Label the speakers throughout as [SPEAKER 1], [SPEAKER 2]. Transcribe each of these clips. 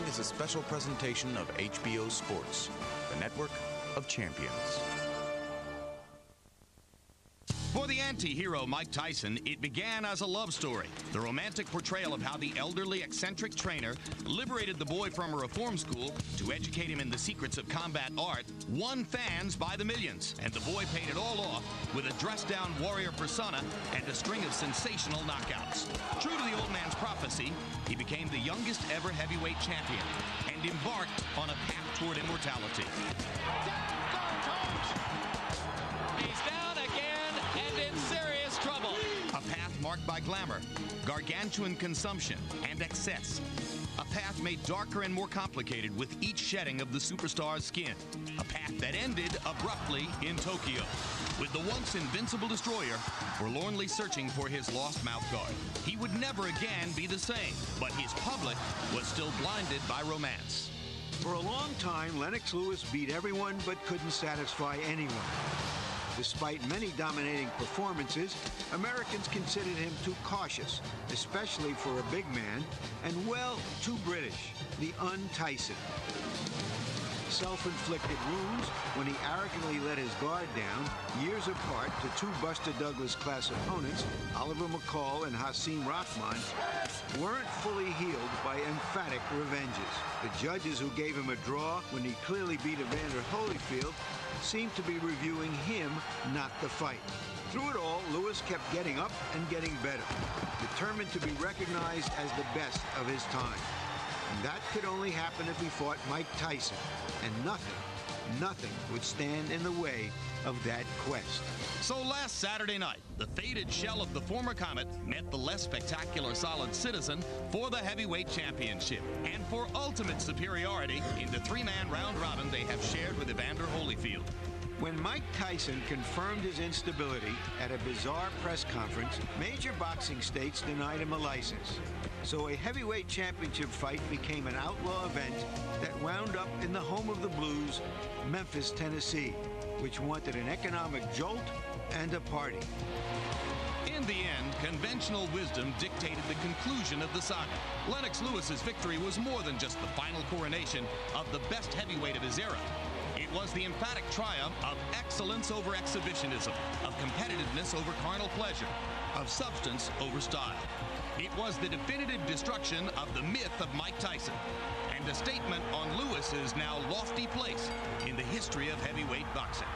[SPEAKER 1] is a special presentation of HBO Sports, the network of champions.
[SPEAKER 2] For the anti-hero Mike Tyson, it began as a love story. The romantic portrayal of how the elderly, eccentric trainer liberated the boy from a reform school to educate him in the secrets of combat art won fans by the millions. And the boy paid it all off with a dressed-down warrior persona and a string of sensational knockouts. True to the old man's prophecy, he became the youngest ever heavyweight champion and embarked on a path toward immortality.
[SPEAKER 3] He's down again and in serious trouble.
[SPEAKER 2] A path marked by glamour, gargantuan consumption, and excess. A path made darker and more complicated with each shedding of the superstar's skin. A path that ended abruptly in Tokyo, with the once invincible destroyer forlornly searching for his lost mouthguard. He would never again be the same, but his public was still blinded by romance.
[SPEAKER 4] For a long time, Lennox Lewis beat everyone but couldn't satisfy anyone. Despite many dominating performances, Americans considered him too cautious, especially for a big man, and, well, too British, the un-Tyson. Self-inflicted wounds when he arrogantly let his guard down years apart to two Buster Douglas-class opponents, Oliver McCall and Hasim Rahman, weren't fully healed by emphatic revenges. The judges who gave him a draw when he clearly beat Evander Holyfield seemed to be reviewing him, not the fight. Through it all, Lewis kept getting up and getting better, determined to be recognized as the best of his time. And that could only happen if he fought Mike Tyson, and nothing would stand in the way of that quest.
[SPEAKER 2] So last Saturday night, the faded shell of the former Comet met the less spectacular Solid Citizen for the heavyweight championship and for ultimate superiority in the three-man round robin they have shared with Evander Holyfield.
[SPEAKER 4] When Mike Tyson confirmed his instability at a bizarre press conference, major boxing states denied him a license. So a heavyweight championship fight became an outlaw event that wound up in the home of the Blues, Memphis, Tennessee, which wanted an economic jolt and a party.
[SPEAKER 2] In the end, conventional wisdom dictated the conclusion of the saga. Lennox Lewis's victory was more than just the final coronation of the best heavyweight of his era. It was the emphatic triumph of excellence over exhibitionism, of competitiveness over carnal pleasure, of substance over style. It was the definitive destruction of the myth of Mike Tyson, and a statement on Lewis's now lofty place in the history of heavyweight boxing.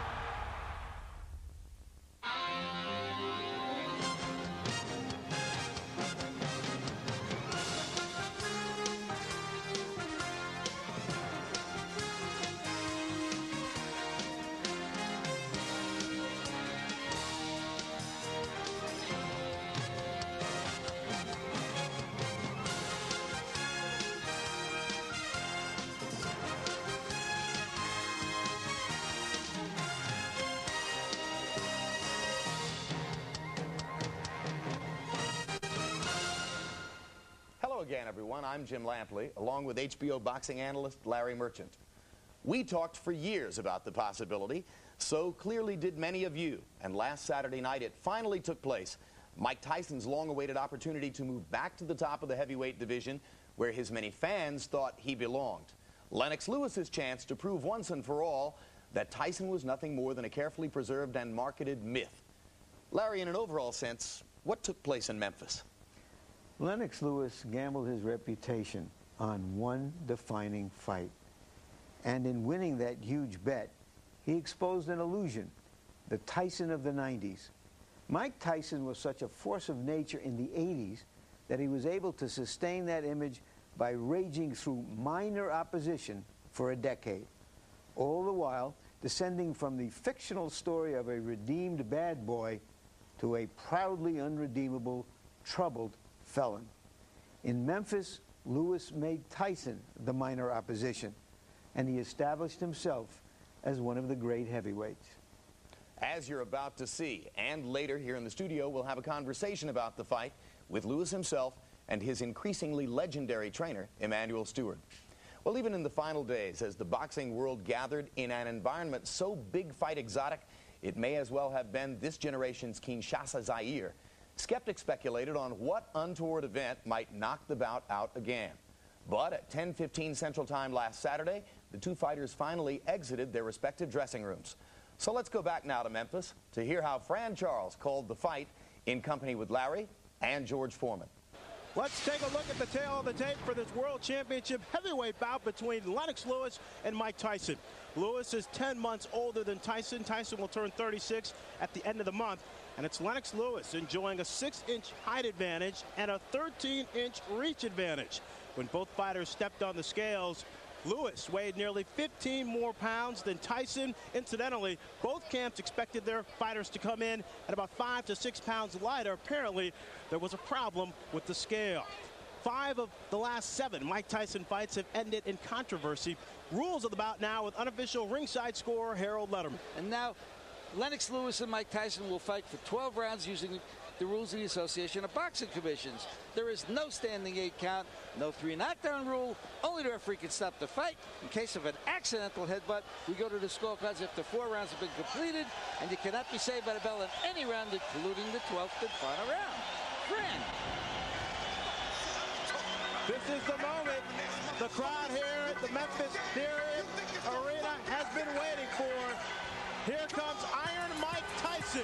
[SPEAKER 5] Again, everyone, I'm Jim Lampley, along with HBO boxing analyst Larry Merchant. We talked for years about the possibility, so clearly did many of you, and last Saturday night it finally took place. Mike Tyson's long-awaited opportunity to move back to the top of the heavyweight division, where his many fans thought he belonged. Lennox Lewis's chance to prove once and for all that Tyson was nothing more than a carefully preserved and marketed myth. Larry, in an overall sense, what took place in Memphis?
[SPEAKER 4] Lennox Lewis gambled his reputation on one defining fight. And in winning that huge bet, he exposed an illusion, the Tyson of the 90s. Mike Tyson was such a force of nature in the 80s that he was able to sustain that image by raging through minor opposition for a decade, all the while descending from the fictional story of a redeemed bad boy to a proudly unredeemable, troubled felon. In Memphis, Lewis made Tyson the minor opposition, and he established himself as one of the great heavyweights.
[SPEAKER 5] As you're about to see, and later here in the studio, we'll have a conversation about the fight with Lewis himself and his increasingly legendary trainer, Emanuel Stewart. Well, even in the final days, as the boxing world gathered in an environment so big fight exotic, it may as well have been this generation's Kinshasa, Zaire. Skeptics speculated on what untoward event might knock the bout out again. But at 10:15 Central Time last Saturday, the two fighters finally exited their respective dressing rooms. So let's go back now to Memphis to hear how Fran Charles called the fight in company with Larry and George Foreman.
[SPEAKER 6] Let's take a look at the tail of the tape for this World Championship heavyweight bout between Lennox Lewis and Mike Tyson. Lewis is 10 months older than Tyson. Tyson will turn 36 at the end of the month. And it's Lennox Lewis enjoying a 6-inch height advantage and a 13-inch reach advantage. When both fighters stepped on the scales, Lewis weighed nearly 15 more pounds than Tyson. Incidentally, both camps expected their fighters to come in at about 5 to 6 pounds lighter. Apparently, there was a problem with the scale. 5 of the last 7 Mike Tyson fights have ended in controversy. Rules of the bout now with unofficial ringside scorer Harold Letterman.
[SPEAKER 7] And now, Lennox Lewis and Mike Tyson will fight for 12 rounds using the rules of the Association of Boxing Commissions. There is no standing 8 count, no 3 knockdown rule. Only the referee can stop the fight. In case of an accidental headbutt, we go to the scorecards after 4 rounds have been completed, and you cannot be saved by the bell in any round, including the 12th and final round. Fran.
[SPEAKER 6] This is the moment the crowd here at the Memphis Arena has been waiting for. Here comes Iron Mike Tyson,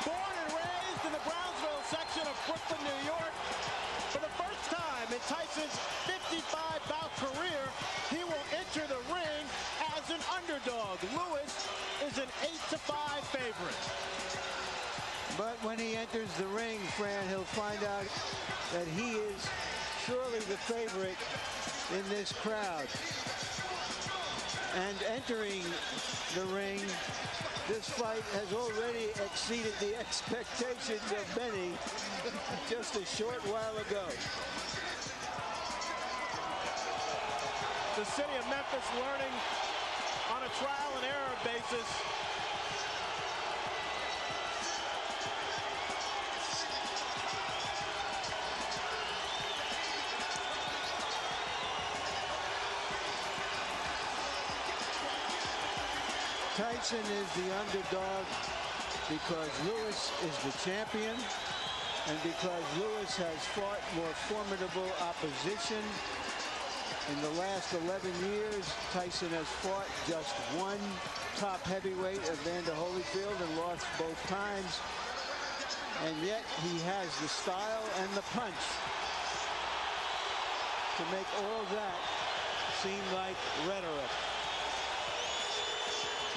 [SPEAKER 6] born and raised in the Brownsville section of Brooklyn, New York. For the first time in Tyson's 55-bout career, he will enter the ring as an underdog. Lewis is an 8-5 favorite.
[SPEAKER 4] But when he enters the ring, Fran, he'll find out that he is surely the favorite in this crowd. And entering the ring, this fight has already exceeded the expectations of many just a short while ago.
[SPEAKER 6] The city of Memphis learning on a trial and error basis.
[SPEAKER 4] Tyson is the underdog because Lewis is the champion and because Lewis has fought more formidable opposition. In the last 11 years, Tyson has fought just one top heavyweight, Evander Holyfield, and lost both times. And yet he has the style and the punch to make all that seem like rhetoric.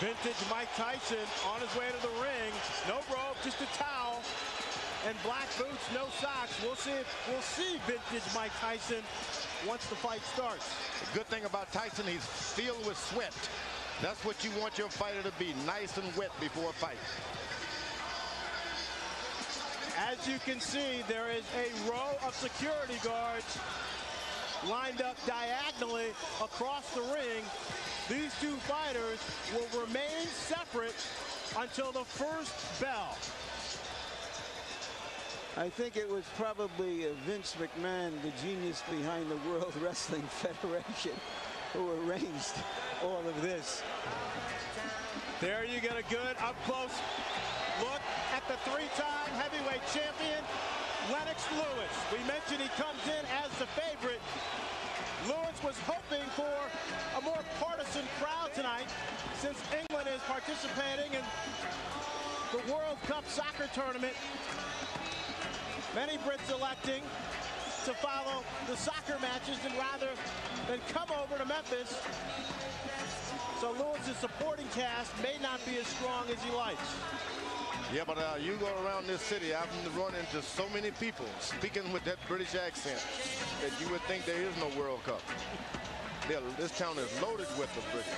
[SPEAKER 6] Vintage Mike Tyson on his way to the ring. No rope, just a towel. And black boots, no socks. We'll see vintage Mike Tyson once the fight starts.
[SPEAKER 8] The good thing about Tyson, he's filled with sweat. That's what you want your fighter to be, nice and wet before a fight.
[SPEAKER 6] As you can see, there is a row of security guards lined up diagonally across the ring. These two fighters will remain separate until the first bell.
[SPEAKER 4] I think it was probably Vince McMahon, the genius behind the World Wrestling Federation, who arranged all of this.
[SPEAKER 6] There you get a good up-close look at the 3-time heavyweight champion, Lennox Lewis. We mentioned he comes in as the favorite. Lewis was hoping for a more partisan crowd tonight since England is participating in the World Cup soccer tournament. Many Brits electing to follow the soccer matches rather than come over to Memphis. So Lewis's supporting cast may not be as strong as he likes.
[SPEAKER 8] Yeah, but you go around this city, I've run into so many people speaking with that British accent that you would think there is no World Cup. This town is loaded with the British.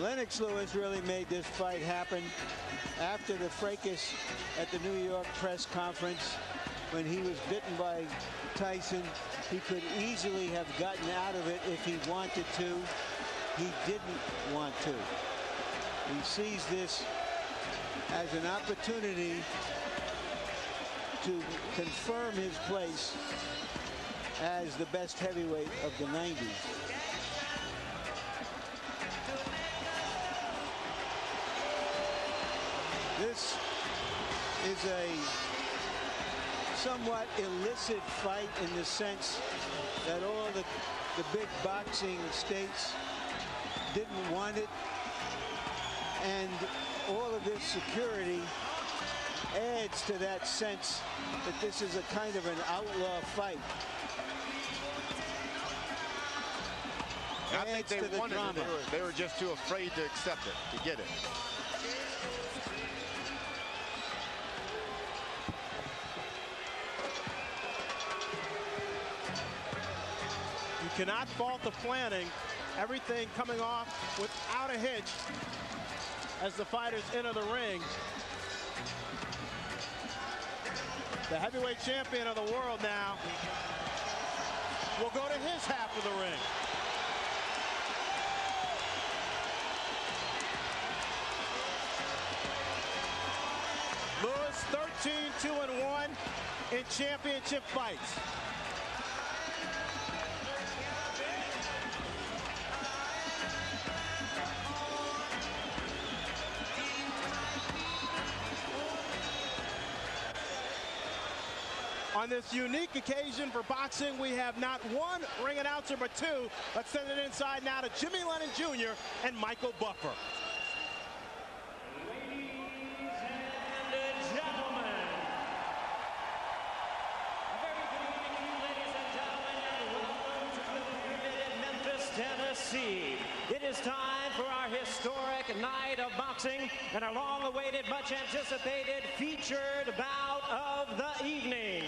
[SPEAKER 4] Lennox Lewis really made this fight happen after the fracas at the New York press conference when he was bitten by Tyson. He could easily have gotten out of it if he wanted to. He didn't want to. He sees this as an opportunity to confirm his place as the best heavyweight of the 90s. This is a somewhat illicit fight in the sense that all the big boxing states didn't want it, and all of this security adds to that sense that this is a kind of an outlaw fight.
[SPEAKER 8] I think they wanted it. They were just too afraid to accept it, to get it.
[SPEAKER 6] You cannot fault the planning. Everything coming off without a hitch as the fighters enter the ring. The heavyweight champion of the world now will go to his half of the ring. Lewis 13-2-1 in championship fights. On this unique occasion for boxing, we have not one ring announcer but two. Let's send it inside now to Jimmy Lennon Jr. and Michael Buffer.
[SPEAKER 9] Ladies and gentlemen, a very good evening to you, ladies and gentlemen, and welcome to the Pyramid in Memphis, Tennessee. It is time for our historic night of boxing and our long-awaited, much-anticipated featured bout of the evening.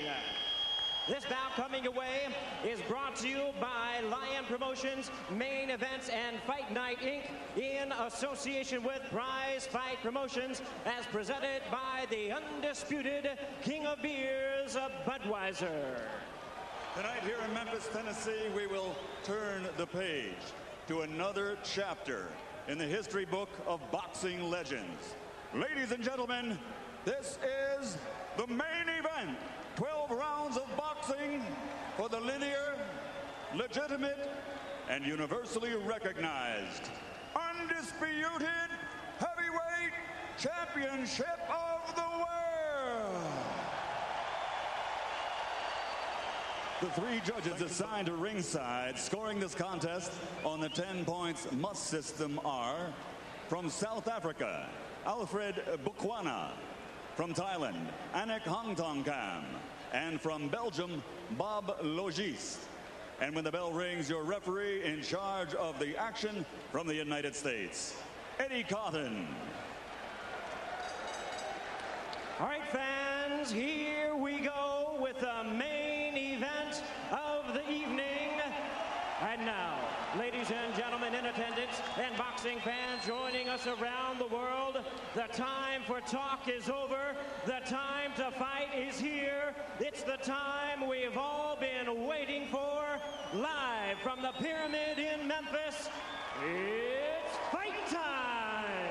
[SPEAKER 9] This bout coming away is brought to you by Lion Promotions, Main Events, and Fight Night, Inc. in association with Prize Fight Promotions, as presented by the undisputed King of Beers, Budweiser.
[SPEAKER 10] Tonight here in Memphis, Tennessee, we will turn the page to another chapter in the history book of boxing legends. Ladies and gentlemen, this is the main event. 12 rounds of boxing for the linear, legitimate, and universally recognized, undisputed heavyweight championship of the world. The three judges assigned to ringside scoring this contest on the 10 points must system are from South Africa, Alfred Bukwana; from Thailand, Anik Hongtongkam; and from Belgium, Bob Logis. And when the bell rings, your referee in charge of the action from the United States, Eddie Cotton.
[SPEAKER 9] All right, fans, here we go with the main event of the evening. And now, ladies and gentlemen in attendance and boxing fans joining us around the world, the time for talk is over. The time to fight is here. It's the time we've all been waiting for. Live from the Pyramid in Memphis, it's fight time!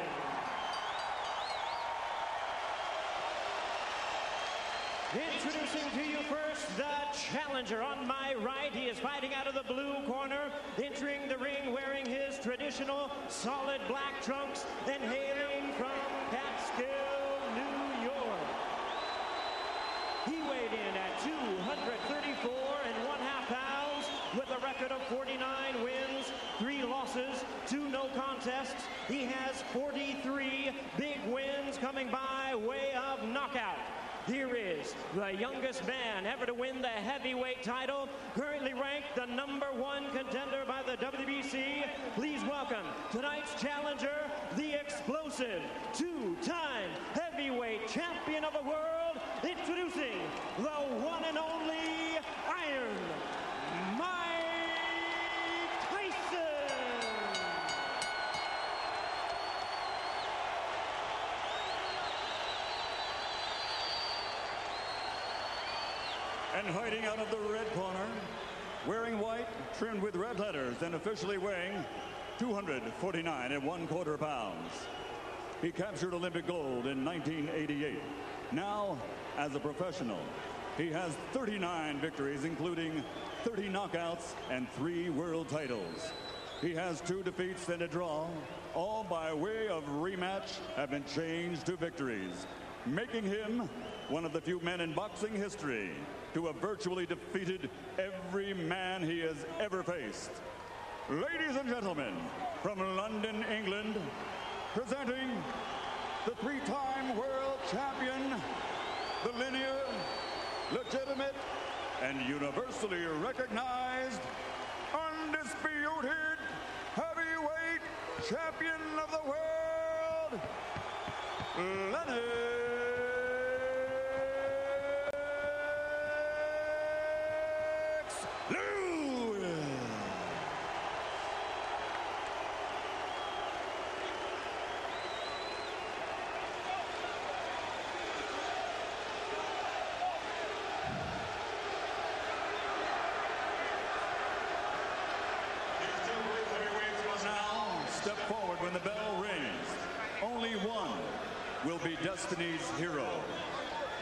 [SPEAKER 9] Introducing to you first the challenger. On my right, he is fighting out of the blue corner, entering the ring wearing his traditional solid black trunks and hailing from Catskill, New York. He weighed in at 234 1/2 pounds with a record of 49 wins, 3 losses, 2 no contests. He has 43 big wins coming by way of knockout. Here is the youngest man ever to win the heavyweight title, currently ranked the #1 contender by the WBC. Please welcome tonight's challenger, the explosive 2-time heavyweight champion of the world, introducing the one and only Iron Mike Tyson.
[SPEAKER 10] And fighting out of the red corner, wearing white, trimmed with red letters, and officially weighing 249 1/4 pounds. He captured Olympic gold in 1988. Now, as a professional, he has 39 victories, including 30 knockouts and 3 world titles. He has 2 defeats and a draw. All by way of rematch have been changed to victories. making him one of the few men in boxing history to have virtually defeated every man he has ever faced. Ladies and gentlemen, from London, England, presenting the three-time world champion, the linear, legitimate, and universally recognized, undisputed heavyweight champion of the world, Lennox Lewis. Now, step forward when the bell rings. Only one will be Destiny's hero.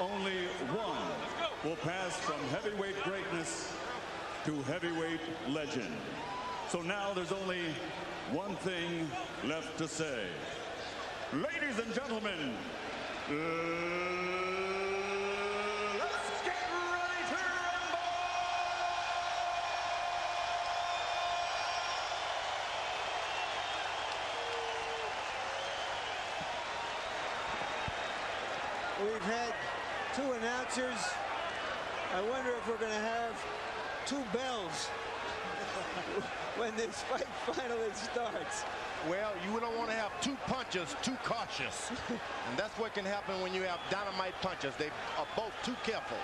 [SPEAKER 10] Only one will pass from heavyweight greatness to heavyweight legend. So now there's only one thing left to say. Ladies and gentlemen, let's get ready to rumble!
[SPEAKER 4] We've had two announcers. I wonder if we're going to have two bells when this fight finally starts.
[SPEAKER 8] Well, you don't want to have two punchers too cautious. And that's what can happen when you have dynamite punchers. They are both too careful.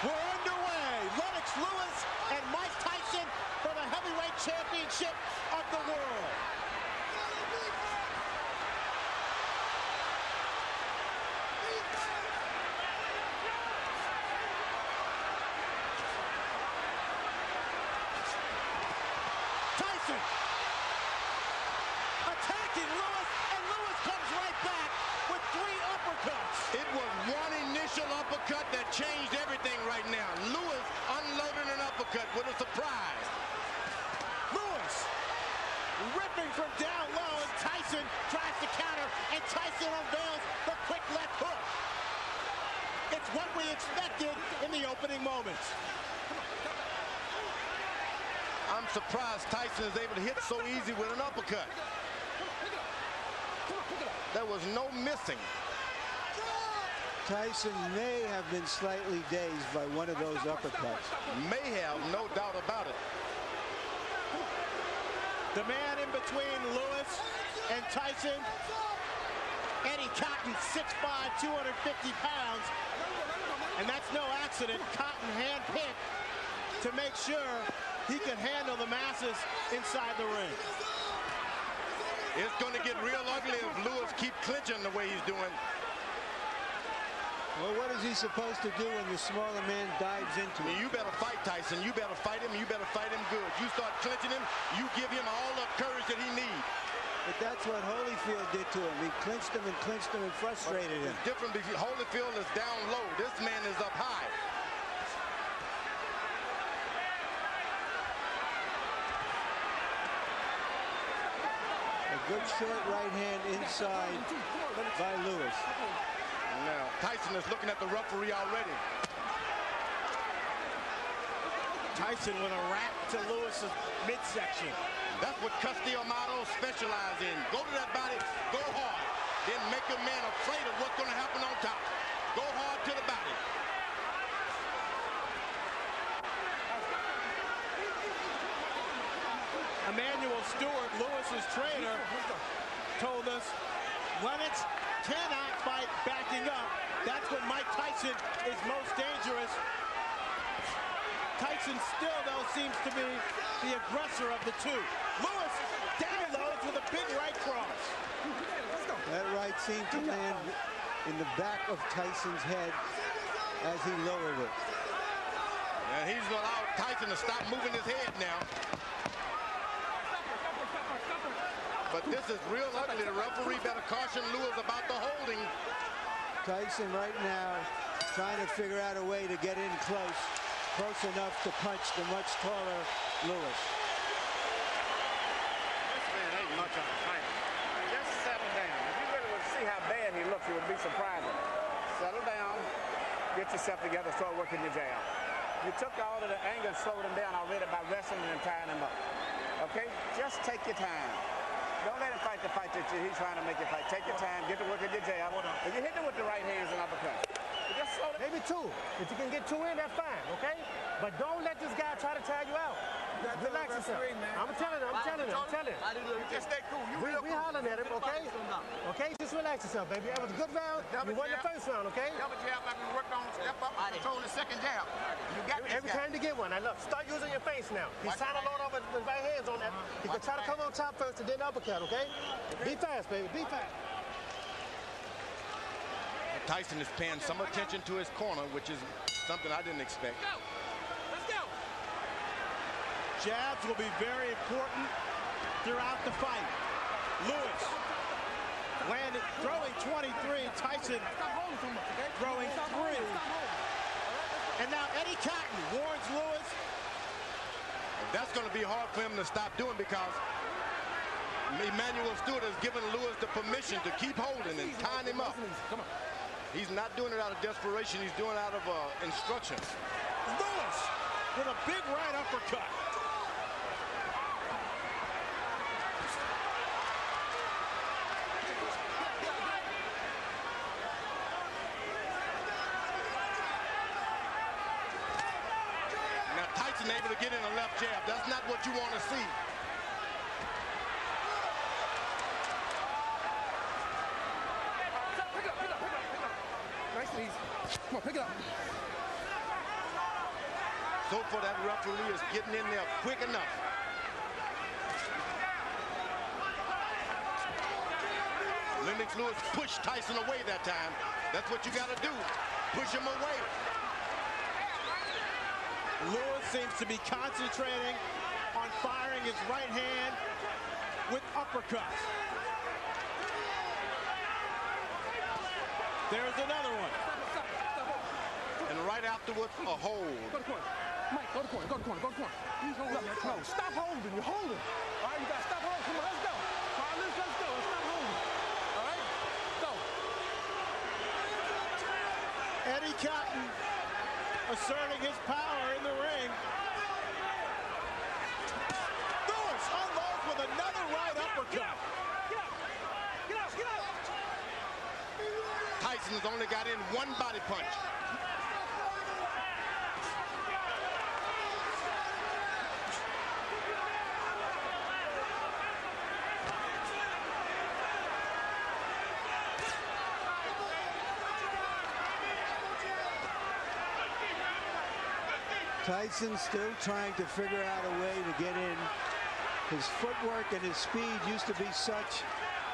[SPEAKER 6] We're underway. Lennox Lewis and Mike Tyson for the heavyweight championship of the world. Tyson attacking Lewis, and Lewis comes right back with 3 uppercuts.
[SPEAKER 8] It was one initial uppercut that changed everything right now. Lewis unloaded an uppercut with a surprise.
[SPEAKER 6] Lewis ripping from down low, and Tyson tries to counter, and Tyson unveils the quick left hook. It's what we expected in the opening moments.
[SPEAKER 8] I'm surprised Tyson is able to hit so easy with an uppercut. There was no missing.
[SPEAKER 4] Tyson may have been slightly dazed by one of those uppercuts.
[SPEAKER 8] May have, no doubt about it.
[SPEAKER 6] The man in between Lewis and Tyson, Eddie Cotton, 6'5", 250 pounds. And that's no accident. Cotton handpicked to make sure he can handle the masses inside the ring.
[SPEAKER 8] It's going to get real ugly if Lewis keeps clinching the way he's doing.
[SPEAKER 4] Well, what is he supposed to do when the smaller man dives into him?
[SPEAKER 8] You better fight Tyson. You better fight him. You better fight him good. You start clinching him, you give him all the courage that he needs.
[SPEAKER 4] But that's what Holyfield did to him. He clinched him and frustrated him.
[SPEAKER 8] It's different because Holyfield is down low. This man is up high.
[SPEAKER 4] A good short right hand inside by Lewis.
[SPEAKER 8] Now, Tyson is looking at the referee already.
[SPEAKER 6] Tyson with a wrap to Lewis's midsection.
[SPEAKER 8] That's what Castillo specialize in. Go to that body, go hard. Then make a man afraid of what's going to happen on top. Go hard to the body.
[SPEAKER 6] Emmanuel Stewart, Lewis's trainer, told us Lennox cannot fight backing up. That's when Mike Tyson is most dangerous. Tyson still, though, seems to be the aggressor of the two. Lewis downloads with a big right cross.
[SPEAKER 4] That right seemed to land in the back of Tyson's head as he lowered it.
[SPEAKER 8] And he's allowed Tyson to stop moving his head now. But this is real ugly. The referee better caution Lewis about the holding.
[SPEAKER 4] Tyson right now trying to figure out a way to get in close
[SPEAKER 6] close enough to punch the much taller Lewis.
[SPEAKER 11] This man ain't much of a fighter. Just settle down. If you really would see how bad he looks, it would be surprising. Settle down, get yourself together, start working your jab. You took all of the anger and slowed him down already by wrestling and tying him up. Okay? Just take your time. Don't let him fight the fight that he's trying to make you fight. Take your time, get to work with your jab. If you hit him with the right hands and uppercut. Just slow down.
[SPEAKER 12] Maybe two. If you can get two in, that's fine, okay? But don't let this guy try to tire you out. Relax yourself. I'm telling him.
[SPEAKER 11] Just stay cool.
[SPEAKER 12] We hollering at him, okay? Okay, just relax yourself, baby. That was a good round. You won the first round, okay?
[SPEAKER 11] Double jab like we worked on. Step up and control the second jab. You got this
[SPEAKER 12] Every time you get one. I love. Start using your face now. He's trying to load up with his right hands on that. He can try to come on top first and then uppercut, okay? Be fast, baby. Be fast.
[SPEAKER 8] Tyson is paying some attention to his corner, which is something I didn't expect.
[SPEAKER 3] Let's go.
[SPEAKER 6] Jabs will be very important throughout the fight. Lewis landed, throwing 23. Tyson throwing 3. And now Eddie Cotton warns Lewis.
[SPEAKER 8] That's going to be hard for him to stop doing because Emmanuel Stewart has given Lewis the permission to keep holding and tying him up.
[SPEAKER 3] Come on.
[SPEAKER 8] He's not doing it out of desperation. He's doing it out of instructions.
[SPEAKER 6] Lewis with a big right uppercut.
[SPEAKER 8] Now Tyson able to get in a left jab. That's not what you want to see.
[SPEAKER 3] Come on, pick it up.
[SPEAKER 8] So far, that referee is getting in there quick enough. Lennox Lewis pushed Tyson away that time. That's what you got to do. Push him away.
[SPEAKER 6] Lewis seems to be concentrating on firing his right hand with uppercuts. There's another one.
[SPEAKER 8] And right afterwards, a hold.
[SPEAKER 3] Go to corner. Mike, go to corner, go to corner, go to corner. He's holding. No, stop holding. You're holding. All right, you got to stop holding. Come on, let's go. All right, let's go. Let's stop holding. All right, go.
[SPEAKER 6] Eddie Cotton asserting his power in the ring. Lewis unloads with another right uppercut.
[SPEAKER 3] Get out.
[SPEAKER 8] Tyson's only got in one body punch.
[SPEAKER 4] Tyson still trying to figure out a way to get in. His footwork and his speed used to be such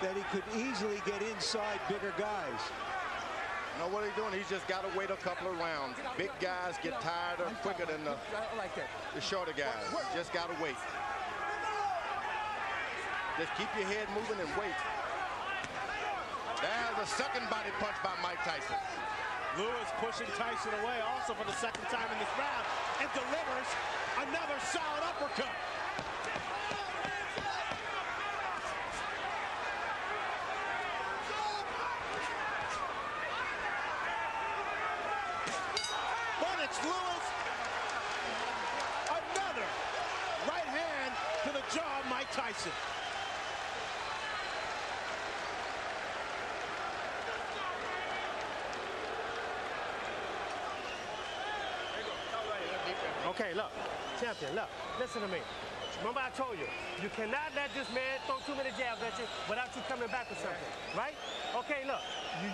[SPEAKER 4] that he could easily get inside bigger guys.
[SPEAKER 8] You know what he's doing? He's just got to wait a couple of rounds. Big guys get tired quicker than the shorter guys. Just got to wait. Just keep your head moving and wait. There's a second body punch by Mike Tyson.
[SPEAKER 6] Lewis pushing Tyson away also for the second time in this round and delivers another solid uppercut. But it's Lewis. Another right hand to the jaw of Mike Tyson.
[SPEAKER 12] Okay, look, champion, look, listen to me. Remember I told you, you cannot let this man throw too many jabs at you without you coming back with something, right? Okay, look,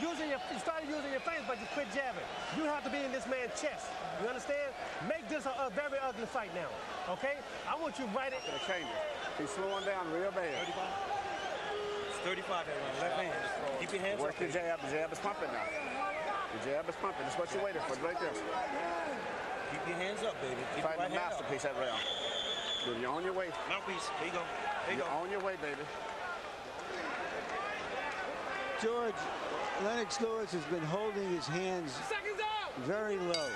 [SPEAKER 12] you started using your face, but you quit jabbing. You have to be in this man's chest. You understand? Make this a very ugly fight now, okay? I want you right in.
[SPEAKER 11] Gonna change it. He's slowing down real bad.
[SPEAKER 13] 35. It's 35 that round. Left hand. Keep your hands
[SPEAKER 11] Work
[SPEAKER 13] up.
[SPEAKER 11] the jab. The jab is pumping now. The jab is pumping. That's what you're waiting for, right there.
[SPEAKER 13] Keep your hands up, baby. Keep
[SPEAKER 11] Fighting
[SPEAKER 13] your right hand
[SPEAKER 11] masterpiece that round. Dude, you're on your way.
[SPEAKER 13] Mouthpiece. There you go. There you
[SPEAKER 11] You're
[SPEAKER 13] go.
[SPEAKER 11] on your way, baby.
[SPEAKER 4] George, Lennox Lewis has been holding his hands very low.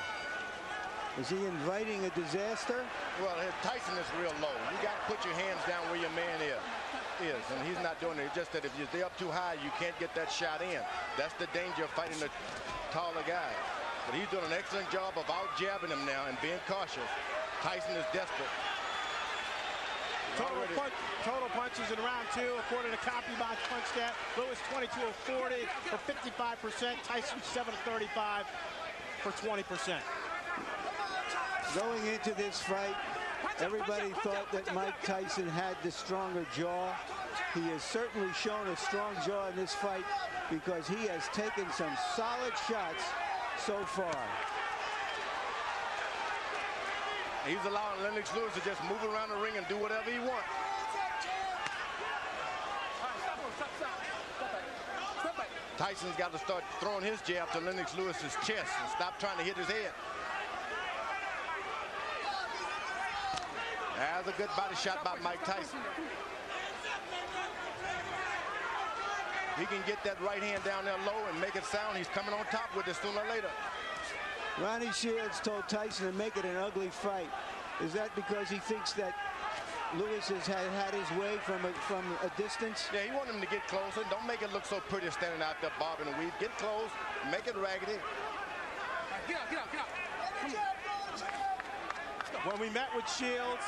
[SPEAKER 4] Is he inviting a disaster?
[SPEAKER 8] Well, Tyson is real low. You got to put your hands down where your man is, and he's not doing it. It's just that if you're up too high, you can't get that shot in. That's the danger of fighting a taller guy. But he's doing an excellent job of out-jabbing him now and being cautious. Tyson is desperate.
[SPEAKER 6] Total punches in round 2, according to CompuBox Punch Stat. Lewis 22 of 40 for 55%. Tyson 7 of 35 for 20%.
[SPEAKER 4] Going into this fight, everybody thought that Mike Tyson had the stronger jaw. He has certainly shown a strong jaw in this fight because he has taken some solid shots so far.
[SPEAKER 8] He's allowing Lennox Lewis to just move around the ring and do whatever he wants. Tyson's got to start throwing his jab to Lennox Lewis's chest and stop trying to hit his head. That's a good body shot by Mike Tyson. He can get that right hand down there low and make it sound. He's coming on top with it sooner or later.
[SPEAKER 4] Ronnie Shields told Tyson to make it an ugly fight. Is that because he thinks that Lewis has had his way from a distance?
[SPEAKER 8] Yeah, he wants him to get closer. Don't make it look so pretty standing out there bobbing and weave. Get close, make it raggedy.
[SPEAKER 3] Get out, get out, get out.
[SPEAKER 6] When we met with Shields,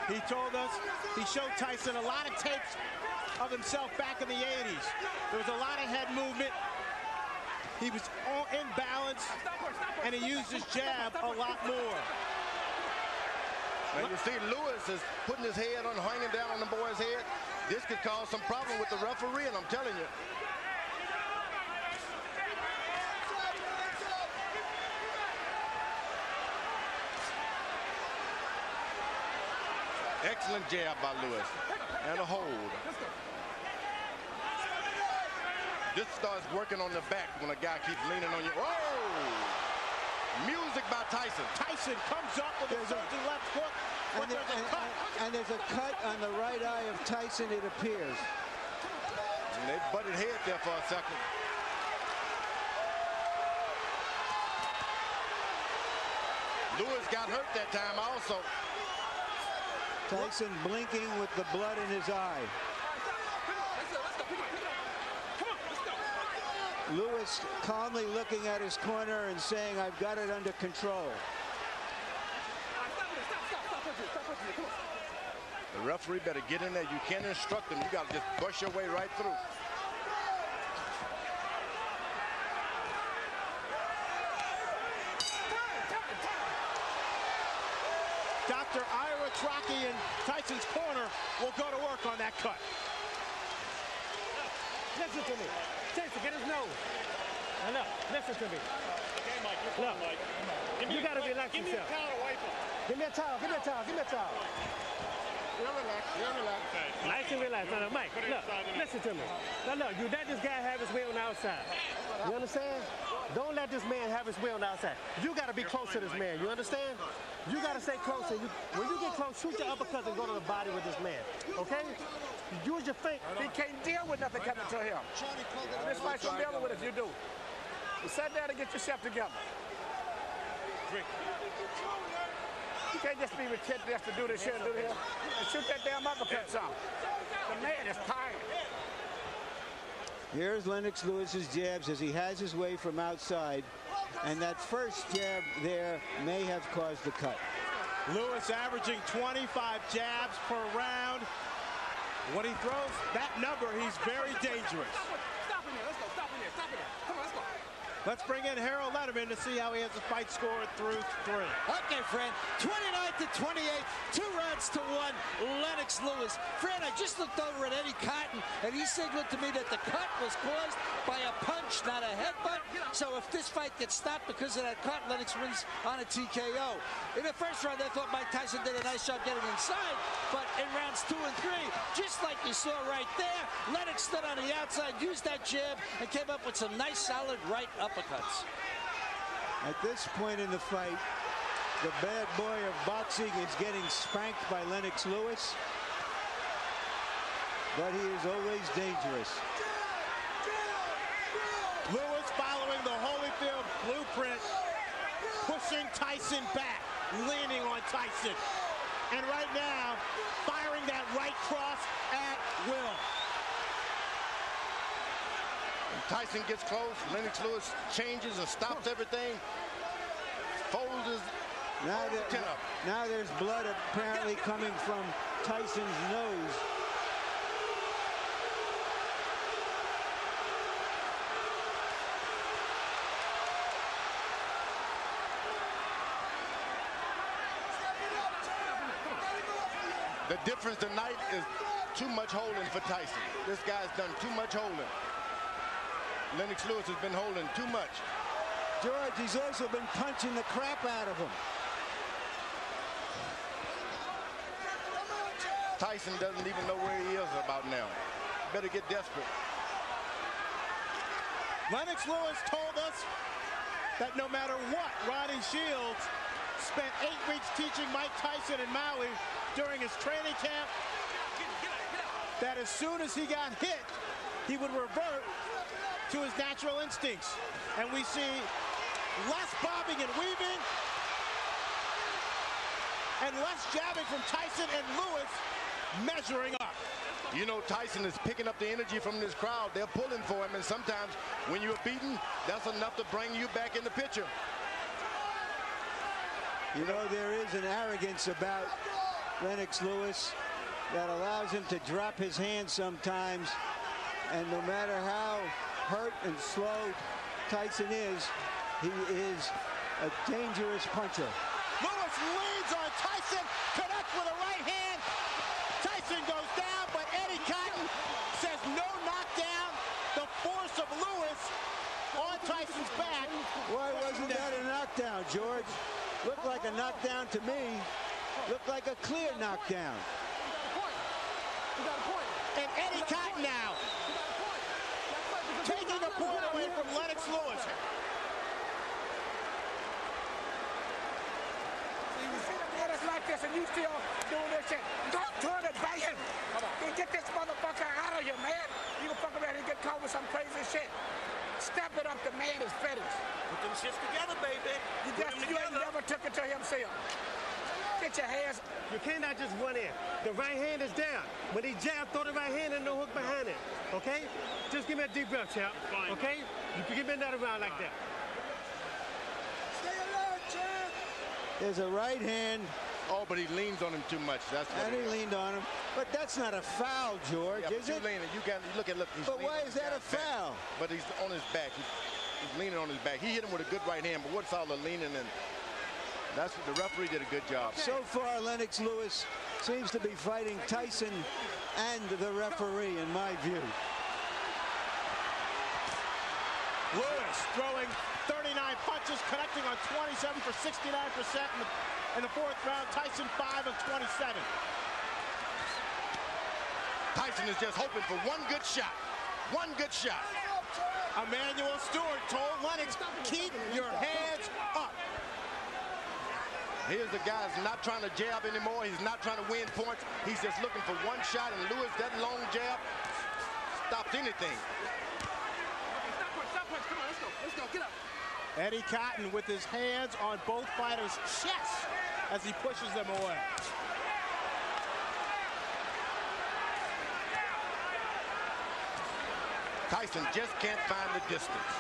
[SPEAKER 6] he told us he showed Tyson a lot of tapes of himself back in the 80s. There was a lot of head movement. He was in balance, and he used his jab a lot more.
[SPEAKER 8] And you see Lewis is putting his head on, hanging down on the boy's head. This could cause some problem with the referee, and I'm telling you. Excellent jab by Lewis. And a hold. This starts working on the back when a guy keeps leaning on you. Whoa! Music by Tyson.
[SPEAKER 6] Tyson comes up with a surging left hook.
[SPEAKER 4] And there's a cut on the right eye of Tyson, it appears.
[SPEAKER 8] And they butted heads there for a second. Lewis got hurt that time also.
[SPEAKER 4] Tyson blinking with the blood in his eye. Lewis calmly looking at his corner and saying, I've got it under control.
[SPEAKER 8] The referee better get in there. You can't instruct him. You got to just brush your way right through.
[SPEAKER 6] Dr. Ira Trocchi in Tyson's corner will go to work on that cut.
[SPEAKER 12] Listen to me. Tyson, get his nose. Now look, listen to me.
[SPEAKER 10] Okay, Mike, you're fine, Mike.
[SPEAKER 12] You got to relax
[SPEAKER 10] yourself. Give me a towel to wipe him.
[SPEAKER 12] Give me a towel, give me a towel, give me a towel.
[SPEAKER 11] You're relaxed, you're relaxed.
[SPEAKER 10] Okay.
[SPEAKER 12] Nice and relaxed. Now, Mike, look, listen to me. Now, look, you let this guy have his way on the outside. You understand? Don't let this man have his way on the outside. You got to be close to this man. You understand? You got to stay close. And when you get close, shoot your uppercuts and go to the body with this man. Okay? Use your feet.
[SPEAKER 11] He can't deal with nothing coming to him. This fight's gonna deal with it if you do. You sit down and get yourself together. You can't just be retentive just to do this here and do this. And shoot that damn uppercut some. The man is tired.
[SPEAKER 4] Here's Lennox Lewis's jabs as he has his way from outside. And that first jab there may have caused the cut.
[SPEAKER 6] Lewis averaging 25 jabs per round. When he throws that number, he's very dangerous.
[SPEAKER 3] Stop in there. Let's go. Stop in there. Stop in there. Come on, let's go.
[SPEAKER 6] Let's bring in Harold Letterman to see how he has the fight scored through 3.
[SPEAKER 7] Okay, Fran, 29-28, 2 rounds to 1, Lennox Lewis. Fran, I just looked over at Eddie Cotton, and he signaled to me that the cut was caused by a punch, not a headbutt. So if this fight gets stopped because of that cut, Lennox wins on a TKO. In the first round, I thought Mike Tyson did a nice job getting inside, but in rounds 2 and 3, just like you saw right there, Lennox stood on the outside, used that jab, and came up with some nice, solid right uppercuts.
[SPEAKER 4] At this point in the fight, the bad boy of boxing is getting spanked by Lennox Lewis, but he is always dangerous.
[SPEAKER 6] Lewis following the Holyfield blueprint, push pushing Tyson back, leaning on Tyson. And right now, firing that right cross at will.
[SPEAKER 8] When Tyson gets close, Lennox Lewis changes and stops everything. Folds his chin up.
[SPEAKER 4] Now there's blood apparently coming from Tyson's nose.
[SPEAKER 8] The difference tonight is too much holding for Tyson. This guy's done too much holding. Lennox Lewis has been holding too much.
[SPEAKER 4] George, he's also been punching the crap out of him.
[SPEAKER 8] Tyson doesn't even know where he is about now. Better get desperate.
[SPEAKER 6] Lennox Lewis told us that no matter what, Ronnie Shields spent 8 weeks teaching Mike Tyson in Maui during his training camp, that as soon as he got hit, he would revert to his natural instincts. And we see less bobbing and weaving and less jabbing from Tyson, and Lewis measuring up.
[SPEAKER 8] You know, Tyson is picking up the energy from this crowd. They're pulling for him, and sometimes when you're beaten, that's enough to bring you back in the picture.
[SPEAKER 4] You know, there is an arrogance about Lennox Lewis that allows him to drop his hands sometimes, and no matter how hurt and slow Tyson is, he is a dangerous puncher.
[SPEAKER 6] Lewis leads on Tyson, connects with a right hand. Tyson goes down, but Eddie Cotton says no knockdown. The force of Lewis on Tyson's back.
[SPEAKER 4] Why wasn't that a knockdown, George? Looked like a knockdown to me. Looked like a clear knockdown.
[SPEAKER 6] And Eddie Cotton now taking the point away from Lennox Lewis.
[SPEAKER 11] It's like this, and you still doing this shit. Don't turn it back in. Then get this motherfucker out of here, man. You can fuck around and get caught with some crazy shit. Step it up, the man is finished.
[SPEAKER 13] Put them shits together, baby.
[SPEAKER 11] You ain't never took it to himself. Get your hands.
[SPEAKER 12] You cannot just run in. The right hand is down. When he jab, throw the right hand and no hook behind it. Okay? Just give me a deep breath, champ. Okay? You can give me another round like that.
[SPEAKER 11] Stay alert, champ.
[SPEAKER 4] There's a right hand.
[SPEAKER 8] Oh, but he leans on him too much. That's what
[SPEAKER 4] and he leaned on him. But that's not a foul, George,
[SPEAKER 8] yeah,
[SPEAKER 4] is it?
[SPEAKER 8] You got look.
[SPEAKER 4] But why is that a foul?
[SPEAKER 8] Back. But he's on his back. He's leaning on his back. He hit him with a good right hand, but what's all the leaning and that's what the referee did a good job.
[SPEAKER 4] So far, Lennox Lewis seems to be fighting Tyson and the referee, in my view.
[SPEAKER 6] Lewis throwing 39 punches, connecting on 27 for 69% in the fourth round. Tyson 5 of 27.
[SPEAKER 8] Tyson is just hoping for one good shot. One good shot.
[SPEAKER 6] Emmanuel Stewart told Lennox, keep your hands up.
[SPEAKER 8] Here's the guy who's not trying to jab anymore. He's not trying to win points. He's just looking for one shot, and Lewis, that long jab stops anything.
[SPEAKER 3] Stop punch. Come on, let's go. Get up.
[SPEAKER 6] Eddie Cotton with his hands on both fighters' chests as he pushes them away.
[SPEAKER 8] Tyson just can't find the distance.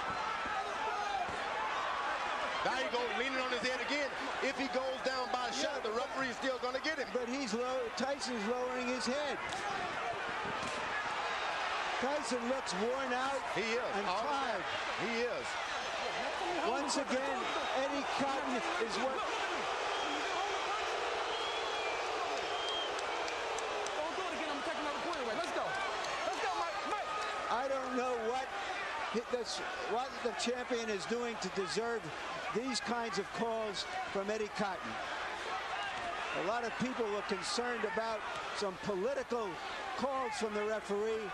[SPEAKER 8] Now he goes leaning on his head again. If he goes down by a shot, the referee is still going to get him.
[SPEAKER 4] But Tyson's lowering his head. Tyson looks worn out
[SPEAKER 8] and
[SPEAKER 4] tired.
[SPEAKER 8] He is.
[SPEAKER 4] Once again, Eddie Cotton is what...
[SPEAKER 3] Don't do it again. I'm taking another point away. Let's go, Mike.
[SPEAKER 4] I don't know what the champion is doing to deserve these kinds of calls from Eddie Cotton. A lot of people are concerned about some political calls from the referee,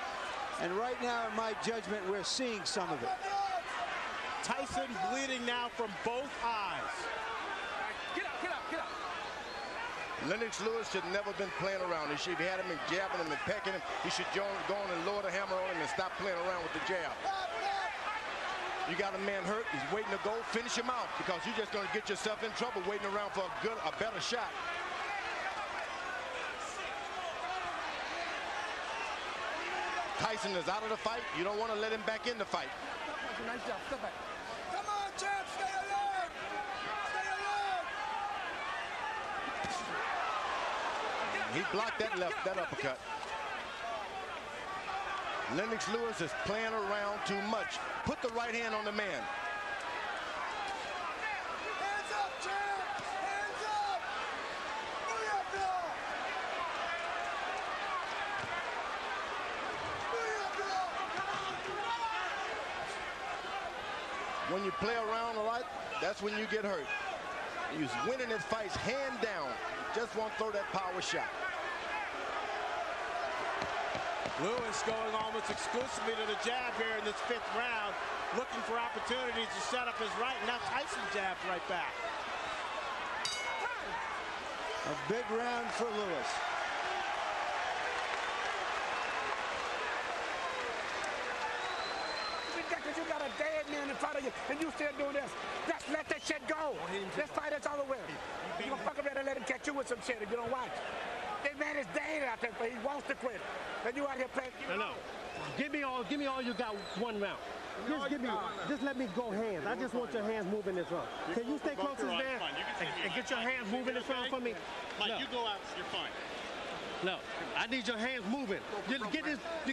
[SPEAKER 4] and right now, in my judgment, we're seeing some of it.
[SPEAKER 6] Tyson bleeding now from both eyes.
[SPEAKER 3] Get up.
[SPEAKER 8] Lennox Lewis should never been playing around. He should have had him and jabbing him and pecking him. He should go on and lower the hammer on him and stop playing around with the jab. You got a man hurt. He's waiting to go. Finish him out, because you're just going to get yourself in trouble waiting around for a better shot. Tyson is out of the fight. You don't want to let him back in the fight.
[SPEAKER 3] Nice job. Step back. Come on, champ. Stay alert. Stay alert.
[SPEAKER 8] He blocked that uppercut. Lennox Lewis is playing around too much. Put the right hand on the man.
[SPEAKER 3] Hands up, champ. Hands up. Booyah,
[SPEAKER 8] When you play around a lot, that's when you get hurt. He's winning his fights hand down. Just won't throw that power shot.
[SPEAKER 6] Lewis going almost exclusively to the jab here in this 5th round, looking for opportunities to set up his right. Now Tyson jabs right back.
[SPEAKER 4] A big round for Lewis.
[SPEAKER 11] Because you got a dead man in front of you, and you still doing this. Just let that shit go. This fight is over with. You gonna fuck around and let him catch you with some shit if you don't watch. That man is dead out there, but he wants to quit. And you out here playing.
[SPEAKER 12] No. Give me all you got one round. Just let me go hands. I just want your hands moving this round. Can you stay close to the man and get your hands moving this round for me?
[SPEAKER 10] Mike, you go out, you're fine.
[SPEAKER 12] No, I need your hands moving. You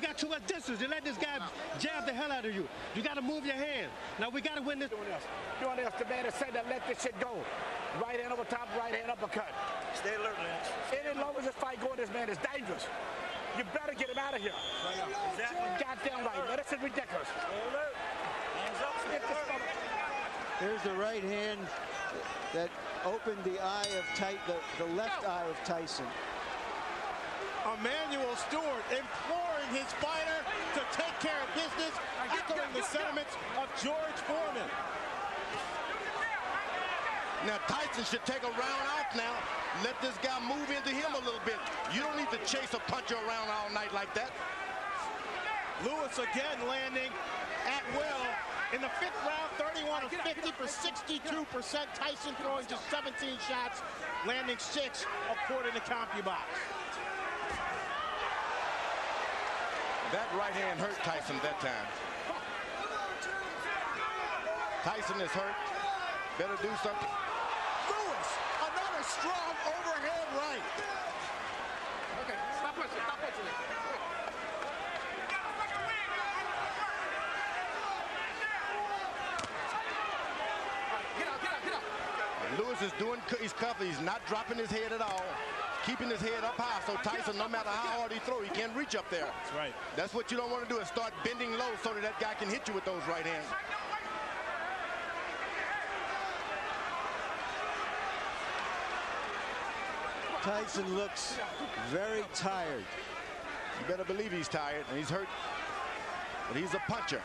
[SPEAKER 12] got too much distance. You let this guy jab the hell out of you. You got to move your hands. Now we got to win this.
[SPEAKER 11] Doing this. The man has said that let this shit go. Right hand over top, right hand uppercut.
[SPEAKER 13] Stay alert, Lennox.
[SPEAKER 11] As long as this fight going, this man is dangerous. You better get him out of here.
[SPEAKER 13] Exactly.
[SPEAKER 11] Goddamn right. Now, this is ridiculous.
[SPEAKER 13] Stay alert. Hands up, stay alert.
[SPEAKER 4] Here's the right hand that opened the left eye of Tyson.
[SPEAKER 6] Emmanuel Stewart imploring his fighter to take care of business, echoing the sentiments of George Foreman.
[SPEAKER 8] Now Tyson should take a round off now. Let this guy move into him a little bit. You don't need to chase a puncher around all night like that.
[SPEAKER 6] Lewis again landing at will. In the 5th round, 31 of 50 for 62%. Tyson throwing just 17 shots, landing 6 according to CompuBox.
[SPEAKER 8] That right hand hurt Tyson that time. Tyson is hurt. Better do something.
[SPEAKER 6] Lewis, another strong overhand right.
[SPEAKER 11] Okay, stop pushing. Stop pushing. Get out.
[SPEAKER 8] Lewis is doing, he's cuffing. He's not dropping his head at all. Keeping his head up high, so Tyson, no matter how hard he throws, he can't reach up there.
[SPEAKER 6] That's right.
[SPEAKER 8] That's what you don't want to do, is start bending low so that guy can hit you with those right hands.
[SPEAKER 4] Tyson looks very tired.
[SPEAKER 8] You better believe he's tired, and he's hurt, but he's a puncher.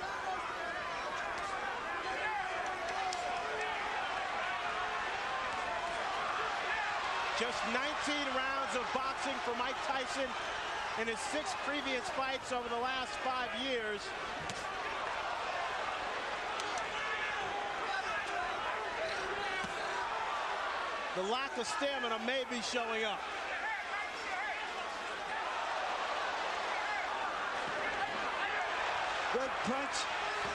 [SPEAKER 6] Just 19 rounds of boxing for Mike Tyson in his 6 previous fights over the last 5 years. The lack of stamina may be showing up.
[SPEAKER 4] Good punch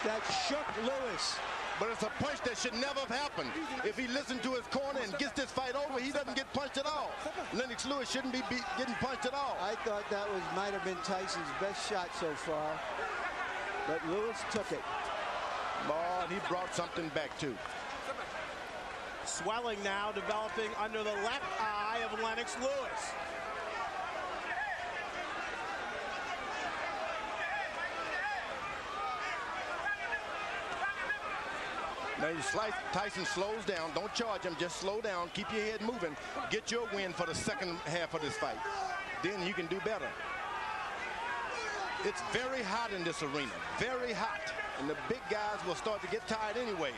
[SPEAKER 4] that shook Lewis.
[SPEAKER 8] But it's a punch that should never have happened. If he listened to his corner and gets this fight over, he doesn't get punched at all. Lennox Lewis shouldn't be getting punched at all.
[SPEAKER 4] I thought that might have been Tyson's best shot so far, but Lewis took it.
[SPEAKER 8] Oh, and he brought something back too.
[SPEAKER 6] Swelling now developing under the left eye of Lennox Lewis.
[SPEAKER 8] Now you slice, Tyson slows down. Don't charge him, just slow down. Keep your head moving. Get your win for the second half of this fight. Then you can do better. It's very hot in this arena, very hot. And the big guys will start to get tired anyway.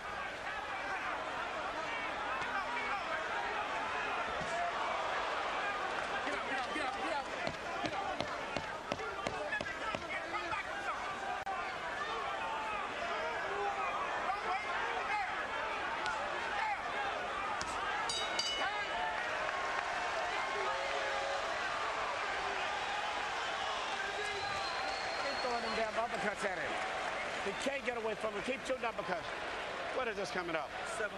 [SPEAKER 11] at him. He can't get away from him. Keep shooting up because what is this coming up?
[SPEAKER 13] 7-8.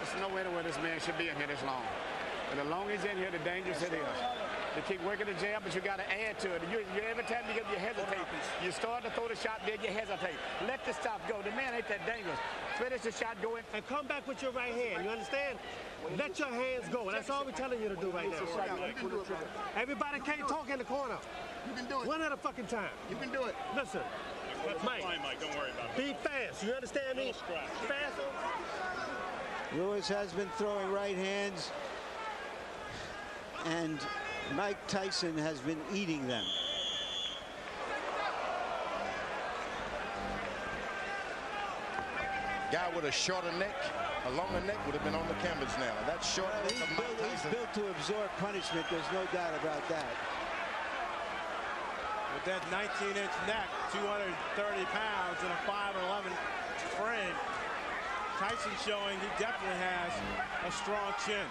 [SPEAKER 11] There's no way this man should be in here this long. And the longer he's in here, the dangerous it is. You keep working the jab, but you got to add to it. Every time you hesitate, you start to throw the shot, then you hesitate. Let the stop go. The man ain't that dangerous. Finish the shot, go in.
[SPEAKER 12] And come back with your right hand. You understand? Let your hands go. That's all we're telling you to do right now. Everybody can't talk in the corner.
[SPEAKER 11] You can do it.
[SPEAKER 12] One at a fucking time.
[SPEAKER 11] You can do it.
[SPEAKER 12] Listen, Mike,
[SPEAKER 10] don't worry about it.
[SPEAKER 12] be fast. You understand me? Fast.
[SPEAKER 4] Lewis has been throwing right hands, and Mike Tyson has been eating them.
[SPEAKER 8] Guy with a shorter neck, a longer neck would have been on the canvas now. That short neck of Mike Tyson.
[SPEAKER 4] He's built to absorb punishment. There's no doubt about that.
[SPEAKER 6] With that 19-inch neck, 230 pounds, and a 5'11" frame, Tyson showing he definitely has a strong chin.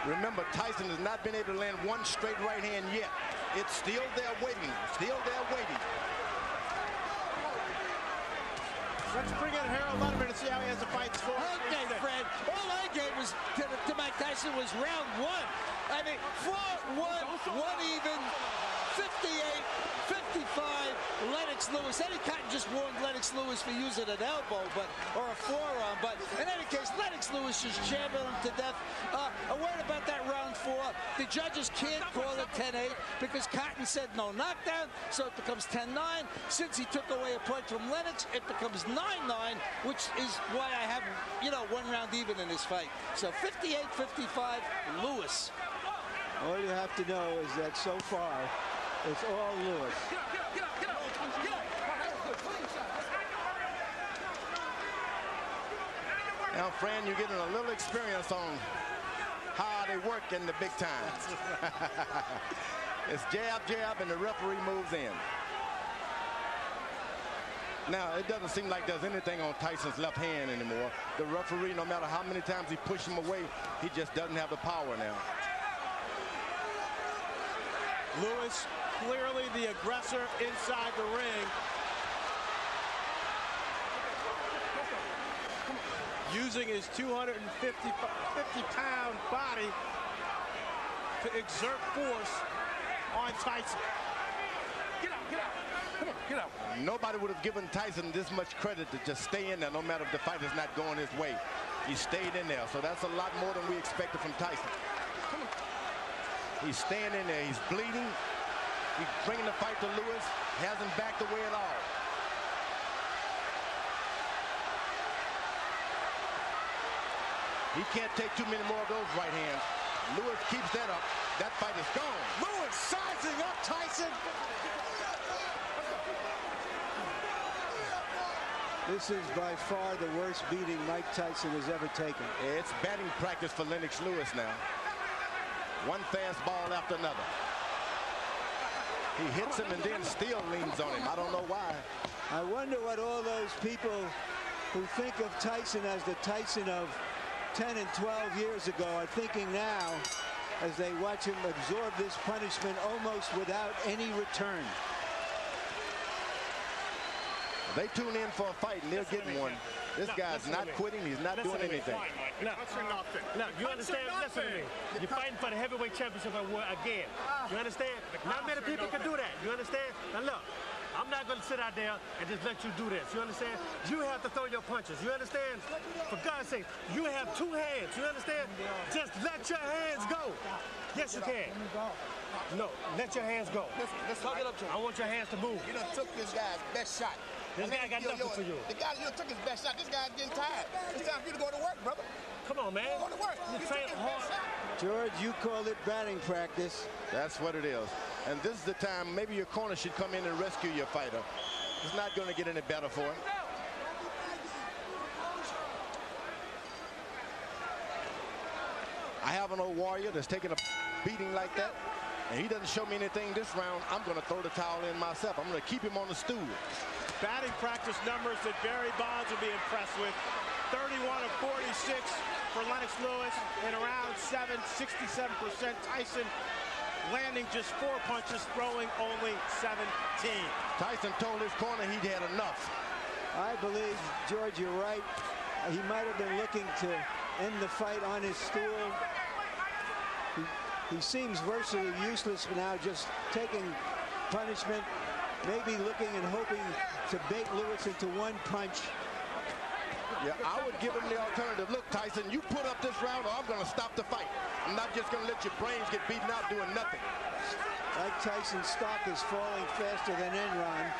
[SPEAKER 8] Remember, Tyson has not been able to land one straight right hand yet. It's still there waiting. Still there waiting.
[SPEAKER 6] Let's bring in Harold Letterman and see how he has the fight score.
[SPEAKER 7] Okay, Fred. All I gave was to Mike Tyson was round one. I mean, 4-1, one even, 58, 55. Lennox Lewis. Eddie Cotton just warned Lennox Lewis for using an elbow, or a forearm. But in any case, Lennox Lewis just jammed him to death. A word about that round 4. The judges can't call it 10-8 because Cotton said no knockdown, so it becomes 10-9. Since he took away a point from Lennox, it becomes 9-9, which is why I have, one round even in this fight. So 58-55, Lewis.
[SPEAKER 4] All you have to know is that so far, it's all Lewis.
[SPEAKER 8] Now, Fran, you're getting a little experience on how they work in the big times. It's jab, jab, and the referee moves in. Now, it doesn't seem like there's anything on Tyson's left hand anymore. The referee, no matter how many times he pushes him away, he just doesn't have the power now.
[SPEAKER 6] Lewis, clearly the aggressor inside the ring. Using his 250-pound body to exert force on Tyson.
[SPEAKER 3] Get out, get out. Come on, get out.
[SPEAKER 8] Nobody would have given Tyson this much credit to just stay in there no matter if the fight is not going his way. He stayed in there, so that's a lot more than we expected from Tyson. He's staying in there. He's bleeding. He's bringing the fight to Lewis. Hasn't backed away at all. He can't take too many more of those right hands. Lewis keeps that up. That fight is gone.
[SPEAKER 6] Lewis sizing up Tyson.
[SPEAKER 4] This is by far the worst beating Mike Tyson has ever taken.
[SPEAKER 8] It's batting practice for Lennox Lewis now. One fastball after another. He hits him and then still leans on him. I don't know why.
[SPEAKER 4] I wonder what all those people who think of Tyson as the Tyson of 10 and 12 years ago are thinking now as they watch him absorb this punishment almost without any return.
[SPEAKER 8] They tune in for a fight and they're getting one. This guy's not quitting. He's not doing anything.
[SPEAKER 12] Look, you understand? Listen to me. You're fighting for the heavyweight championship again. You understand? Not many people can do that. You understand? Now look, I'm not going to sit out there and just let you do this. You understand? You have to throw your punches. You understand? For God's sake, you have 2 hands. You understand? Just let your hands go. Yes, you can. No, let your hands go. I want your hands to move.
[SPEAKER 11] You done took this guy's best shot.
[SPEAKER 12] This guy got nothing for you.
[SPEAKER 11] The guy you took his best shot. This guy's getting tired. It's time for you to go to work, brother.
[SPEAKER 12] Come on, man.
[SPEAKER 11] Go to work.
[SPEAKER 12] You train hard.
[SPEAKER 4] George, you called it batting practice.
[SPEAKER 8] That's what it is. And this is the time maybe your corner should come in and rescue your fighter. It's not going to get any better for him. I have an old warrior that's taking a beating like that, and he doesn't show me anything this round. I'm going to throw the towel in myself. I'm going to keep him on the stool.
[SPEAKER 6] batting practice numbers that Barry Bonds would be impressed with. 31 of 46 for Lennox Lewis in round 7, 67%. Tyson landing just 4 punches, throwing only 17.
[SPEAKER 8] Tyson told his corner he'd had enough.
[SPEAKER 4] I believe, George, you're right. He might have been looking to end the fight on his stool. He seems virtually useless now, just taking punishment, maybe looking and hoping to bait Lewis into one punch.
[SPEAKER 8] Yeah, I would give him the alternative. Look, Tyson, you put up this round or I'm going to stop the fight. I'm not just going to let your brains get beaten out doing nothing.
[SPEAKER 4] Mike Tyson's stock is falling faster than Enron.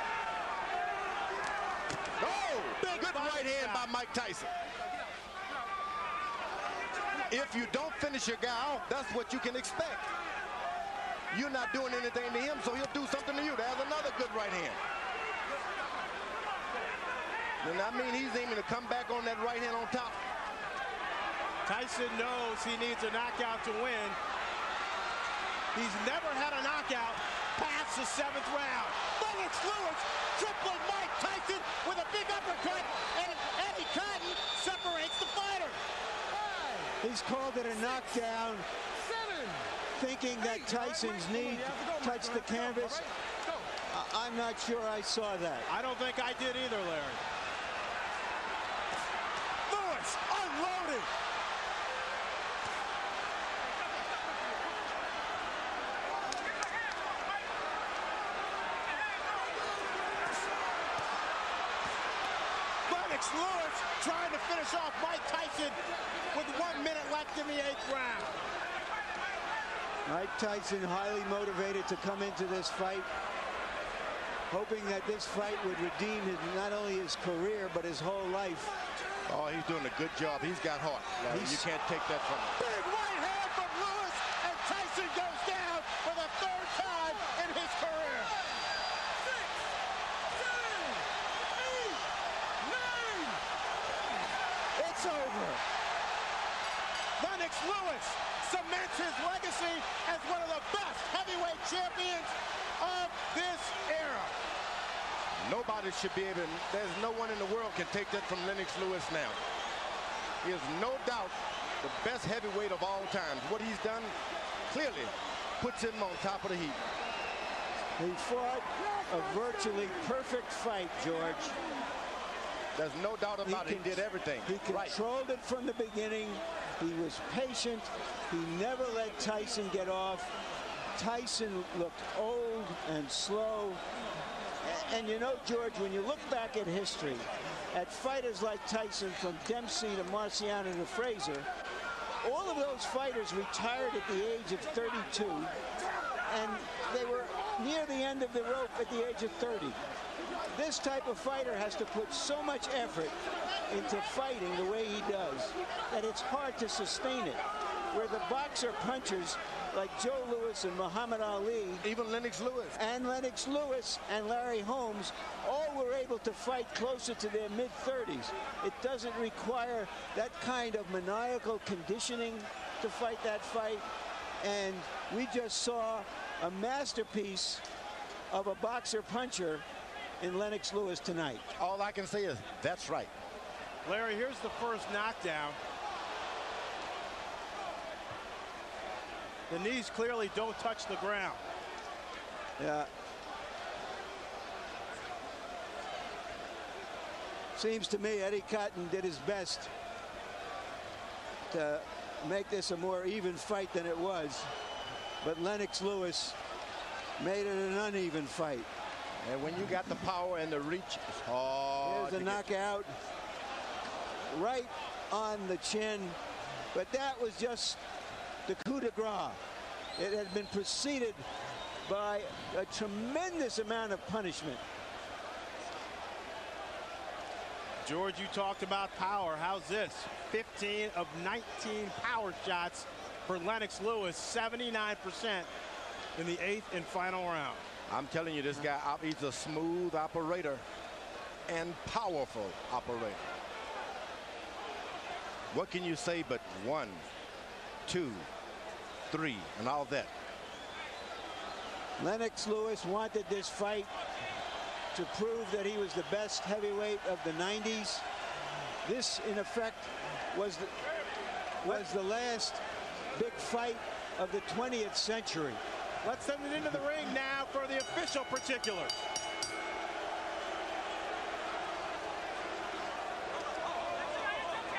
[SPEAKER 8] Oh, good right hand by Mike Tyson. If you don't finish your guy off, that's what you can expect. You're not doing anything to him, so he'll do something to you. There's another good right hand. And I mean, he's aiming to come back on that right hand on top.
[SPEAKER 6] Tyson knows he needs a knockout to win. He's never had a knockout past the 7th round. Lennox Lewis tripling Mike Tyson with a big uppercut, and Eddie Cotton separates the fighter.
[SPEAKER 4] He's called it a knockdown, thinking that Tyson's knee touched the canvas. I'm not sure I saw that.
[SPEAKER 6] I don't think I did either, Larry. Lewis unloaded. Lennox Lewis trying to finish off Mike Tyson with 1 minute left in the 8th round.
[SPEAKER 4] Mike Tyson highly motivated to come into this fight, hoping that this fight would redeem not only his career, but his whole life.
[SPEAKER 8] Oh, he's doing a good job. He's got heart. You can't take that from him.
[SPEAKER 6] Big right hand from Lewis, and Tyson goes down for the 3rd time in his career. 6, 7, 8, 9. It's over. Lennox Lewis cements his legacy as one of the best heavyweight champions of this era.
[SPEAKER 8] Nobody should be able to, there's no one in the world can take that from Lennox Lewis now. He is no doubt the best heavyweight of all time. What he's done clearly puts him on top of the heap.
[SPEAKER 4] He fought a virtually perfect fight, George.
[SPEAKER 8] There's no doubt about it. He did everything.
[SPEAKER 4] He controlled it from the beginning. He was patient. He never let Tyson get off. Tyson looked old and slow. And you know, George, when you look back at history, at fighters like Tyson, from Dempsey to Marciano to Frazier, all of those fighters retired at the age of 32, and they were near the end of the rope at the age of 30. This type of fighter has to put so much effort into fighting the way he does that it's hard to sustain it. Where the boxer punchers like Joe Louis and Muhammad Ali,
[SPEAKER 8] even Lennox Lewis
[SPEAKER 4] and Larry Holmes, all were able to fight closer to their mid-30s. It doesn't require that kind of maniacal conditioning to fight that fight. And we just saw a masterpiece of a boxer puncher in Lennox Lewis tonight.
[SPEAKER 8] All I can say is that's right.
[SPEAKER 6] Larry, here's the first knockdown. The knees clearly don't touch the ground.
[SPEAKER 4] Yeah. Seems to me Eddie Cotton did his best to make this a more even fight than it was. But Lennox Lewis made it an uneven fight.
[SPEAKER 8] And when you got the power and the reach, it's hard.
[SPEAKER 4] Here's a knockout right on the chin. But that was just the coup de grace. It had been preceded by a tremendous amount of punishment.
[SPEAKER 6] George, you talked about power. How's this? 15 of 19 power shots for Lennox Lewis, 79% in the 8th and final round.
[SPEAKER 8] I'm telling you, this guy, he's a smooth operator and powerful operator. What can you say but 1, 2, 3, and all that?
[SPEAKER 4] Lennox Lewis wanted this fight.
[SPEAKER 14] to prove that he was the best heavyweight of the 90s. This, in effect, was the last big fight of the 20th century.
[SPEAKER 6] Let's send it into the ring now for the official particulars.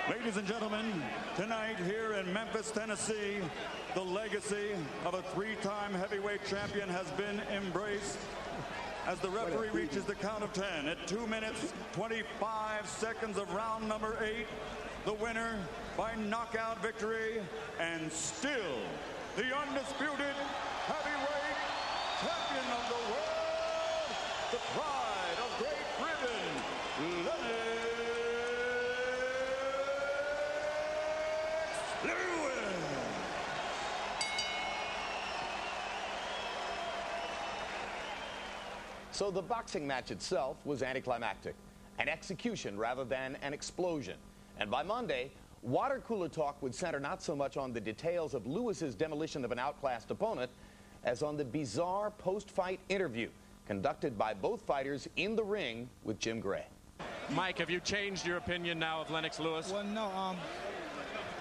[SPEAKER 10] Ladies and gentlemen, tonight here in Memphis, Tennessee, the legacy of a three-time heavyweight champion has been embraced as the referee reaches the count of 10 at 2 minutes, 25 seconds of round number 8. The winner by knockout victory and still the undisputed heavyweight champion of the world, the pride of Great Britain, Lennox Lewis.
[SPEAKER 5] So the boxing match itself was anticlimactic, an execution rather than an explosion. And by Monday, water cooler talk would center not so much on the details of Lewis's demolition of an outclassed opponent as on the bizarre post-fight interview conducted by both fighters in the ring with Jim Gray.
[SPEAKER 15] Mike, have you changed your opinion now of Lennox Lewis?
[SPEAKER 16] Well, no.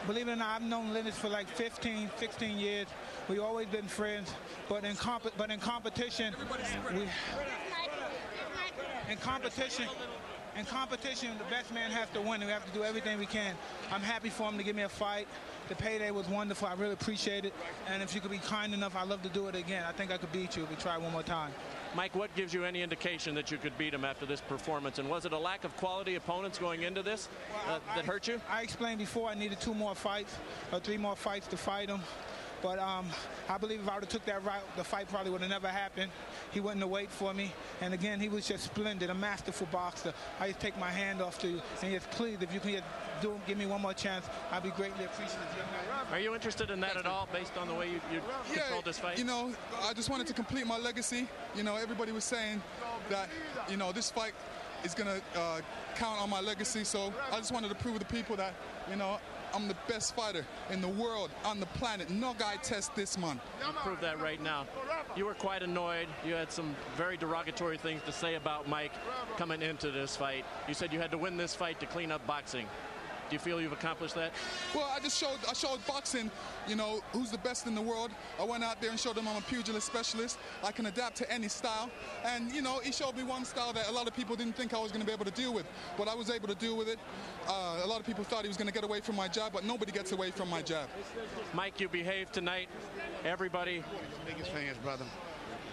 [SPEAKER 16] Believe it or not, I've known Lennox for like 15, 16 years. We've always been friends, but in competition, the best man has to win. We have to do everything we can. I'm happy for him to give me a fight. The payday was wonderful. I really appreciate it. And if you could be kind enough, I'd love to do it again. I think I could beat you if we try one more time.
[SPEAKER 15] Mike, what gives you any indication that you could beat him after this performance? And was it a lack of quality opponents going into this that hurt you?
[SPEAKER 16] I explained before I needed 2 more fights or 3 more fights to fight him. But I believe if I would have took that route, the fight probably would have never happened. He wouldn't have waited for me. And again, he was just splendid, a masterful boxer. I just take my hand off to you. And just please, if you can give me one more chance, I'd be greatly appreciative.
[SPEAKER 15] Are you interested in that at all, based on the way you controlled this fight?
[SPEAKER 17] You know, I just wanted to complete my legacy. You know, everybody was saying that, you know, this fight is going to count on my legacy. So I just wanted to prove to the people that, you know, I'm the best fighter in the world, on the planet. No guy tests this, man.
[SPEAKER 15] You prove that right now. You were quite annoyed. You had some very derogatory things to say about Mike coming into this fight. You said you had to win this fight to clean up boxing. Do you feel you've accomplished that?
[SPEAKER 17] Well, I showed boxing, you know, who's the best in the world. I went out there and showed them I'm a pugilist specialist. I can adapt to any style. And, you know, he showed me one style that a lot of people didn't think I was going to be able to deal with. But I was able to deal with it. A lot of people thought he was going to get away from my jab, but nobody gets away from my jab.
[SPEAKER 15] Mike, you behaved tonight. Everybody.
[SPEAKER 18] Biggest fans, brother.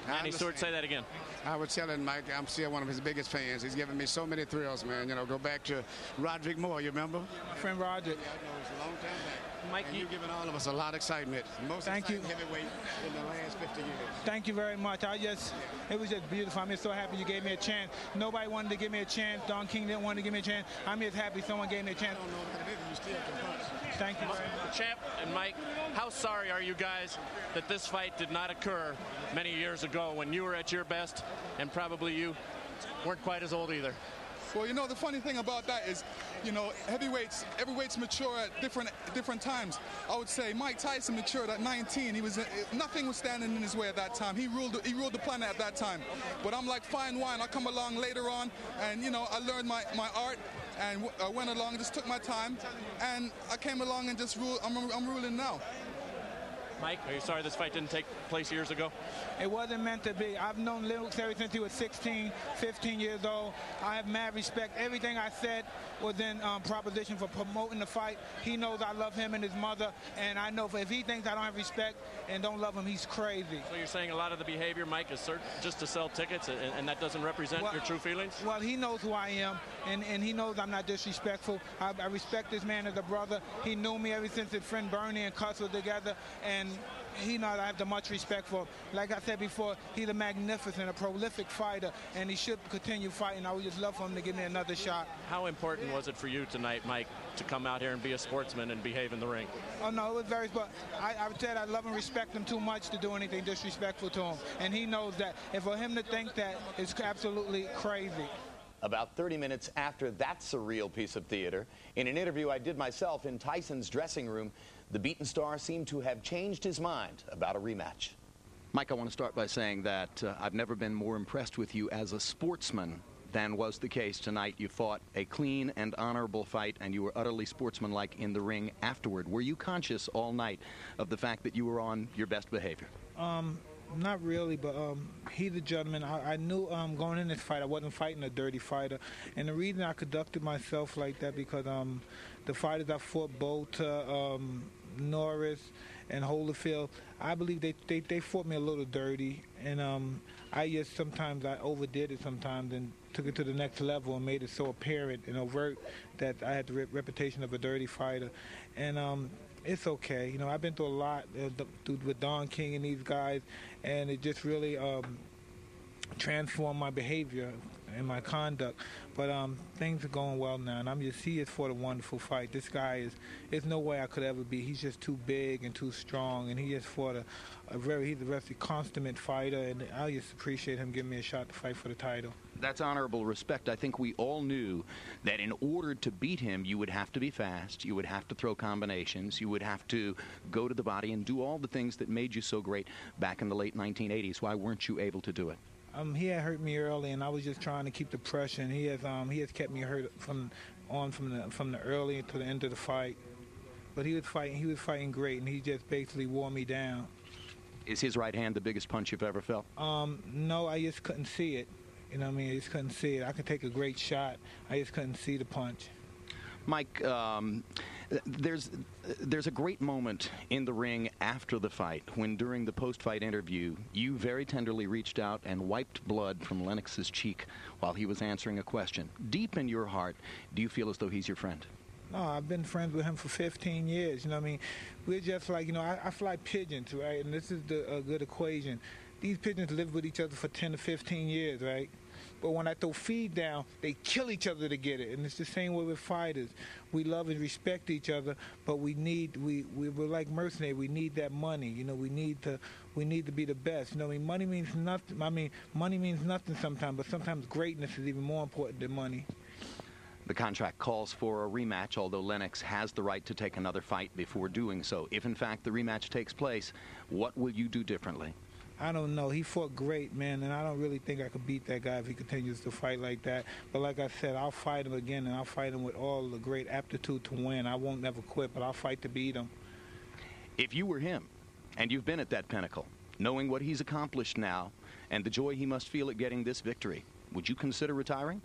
[SPEAKER 15] Manny Stewart, say that again.
[SPEAKER 18] I was telling Mike, I'm still one of his biggest fans. He's given me so many thrills, man. You know, go back to Roderick Moore, you remember?
[SPEAKER 16] My friend Roderick.
[SPEAKER 18] Yeah, I know, it's a long time back.
[SPEAKER 15] Mike,
[SPEAKER 18] you've given all of us a lot of excitement. Most exciting heavyweight in the last 50 years.
[SPEAKER 16] Thank you very much. It was just beautiful. I'm just so happy you gave me a chance. Nobody wanted to give me a chance. Don King didn't want to give me a chance. I'm just happy someone gave me a chance.
[SPEAKER 18] I don't know what it is. You still can punch.
[SPEAKER 16] Thank you very much.
[SPEAKER 15] Champ and Mike, how sorry are you guys that this fight did not occur many years ago when you were at your best and probably you weren't quite as old either?
[SPEAKER 17] Well, you know, the funny thing about that is, you know, heavyweights mature at different times. I would say Mike Tyson matured at 19. Nothing was standing in his way at that time. He ruled the planet at that time. But I'm like fine wine. I come along later on, and, you know, I learned my art, and I went along, just took my time, and I came along and just ruled. I'm ruling now.
[SPEAKER 15] Mike, are you sorry this fight didn't take place years ago?
[SPEAKER 16] It wasn't meant to be. I've known Lennox ever since he was 16, 15 years old. I have mad respect. Everything I said was in proposition for promoting the fight. He knows I love him and his mother, and I know if he thinks I don't have respect and don't love him, he's crazy.
[SPEAKER 15] So you're saying a lot of the behavior, Mike, is just to sell tickets, and that doesn't represent your true feelings?
[SPEAKER 16] Well, he knows who I am, and he knows I'm not disrespectful. I respect this man as a brother. He knew me ever since his friend Bernie and Cuss were together, and he knows I have the much respect for him. Like I said before, he's a magnificent, a prolific fighter, and he should continue fighting. I would just love for him to give me another shot.
[SPEAKER 15] How important was it for you tonight, Mike, to come out here and be a sportsman and behave in the ring?
[SPEAKER 16] Oh, no, it was very, but I said I love and respect him too much to do anything disrespectful to him. And he knows that. And for him to think that is absolutely crazy.
[SPEAKER 5] About 30 minutes after that surreal piece of theater, in an interview I did myself in Tyson's dressing room, the beaten star seemed to have changed his mind about a rematch.
[SPEAKER 19] Mike, I want to start by saying that I've never been more impressed with you as a sportsman than was the case tonight. You fought a clean and honorable fight, and you were utterly sportsmanlike in the ring afterward. Were you conscious all night of the fact that you were on your best behavior?
[SPEAKER 16] Not really, but he's a gentleman. I knew going in this fight I wasn't fighting a dirty fighter, and the reason I conducted myself like that because the fighters I fought, both Norris and Holyfield, I believe they fought me a little dirty, and I just sometimes I overdid it sometimes and took it to the next level and made it so apparent and overt that I had the reputation of a dirty fighter, and it's okay. You know, I've been through a lot with Don King and these guys, and it just really transformed my behavior and my conduct. But things are going well now, and he has fought a wonderful fight. This guy there's no way I could ever be. He's just too big and too strong, and he just fought he's a very consummate fighter, and I just appreciate him giving me a shot to fight for the title.
[SPEAKER 19] That's honorable respect. I think we all knew that in order to beat him, you would have to be fast, you would have to throw combinations, you would have to go to the body and do all the things that made you so great back in the late 1980s. Why weren't you able to do it?
[SPEAKER 16] He had hurt me early, and I was just trying to keep the pressure. And he has kept me hurt from the early to the end of the fight. But he was fighting great, and he just basically wore me down.
[SPEAKER 19] Is his right hand the biggest punch you've ever felt?
[SPEAKER 16] No, I just couldn't see it. You know what I mean? I just couldn't see it. I could take a great shot. I just couldn't see the punch.
[SPEAKER 19] Mike, there's a great moment in the ring after the fight when during the post-fight interview you very tenderly reached out and wiped blood from Lennox's cheek while he was answering a question. Deep in your heart, do you feel as though he's your friend?
[SPEAKER 16] No, I've been friends with him for 15 years. You know what I mean? We're just like, you know, I fly pigeons, right? And this is a good equation. These pigeons live with each other for 10 to 15 years, right? But when I throw feed down, they kill each other to get it. And it's the same way with fighters. We love and respect each other, but we're like mercenaries. We need that money. You know, we need to be the best. You know, I mean, money means nothing. I mean, money means nothing sometimes, but sometimes greatness is even more important than money.
[SPEAKER 19] The contract calls for a rematch, although Lennox has the right to take another fight before doing so. If, in fact, the rematch takes place, what will you do differently?
[SPEAKER 16] I don't know. He fought great, man, and I don't really think I could beat that guy if he continues to fight like that. But like I said, I'll fight him again, and I'll fight him with all the great aptitude to win. I won't never quit, but I'll fight to beat him.
[SPEAKER 19] If you were him, and you've been at that pinnacle, knowing what he's accomplished now and the joy he must feel at getting this victory, would you consider retiring?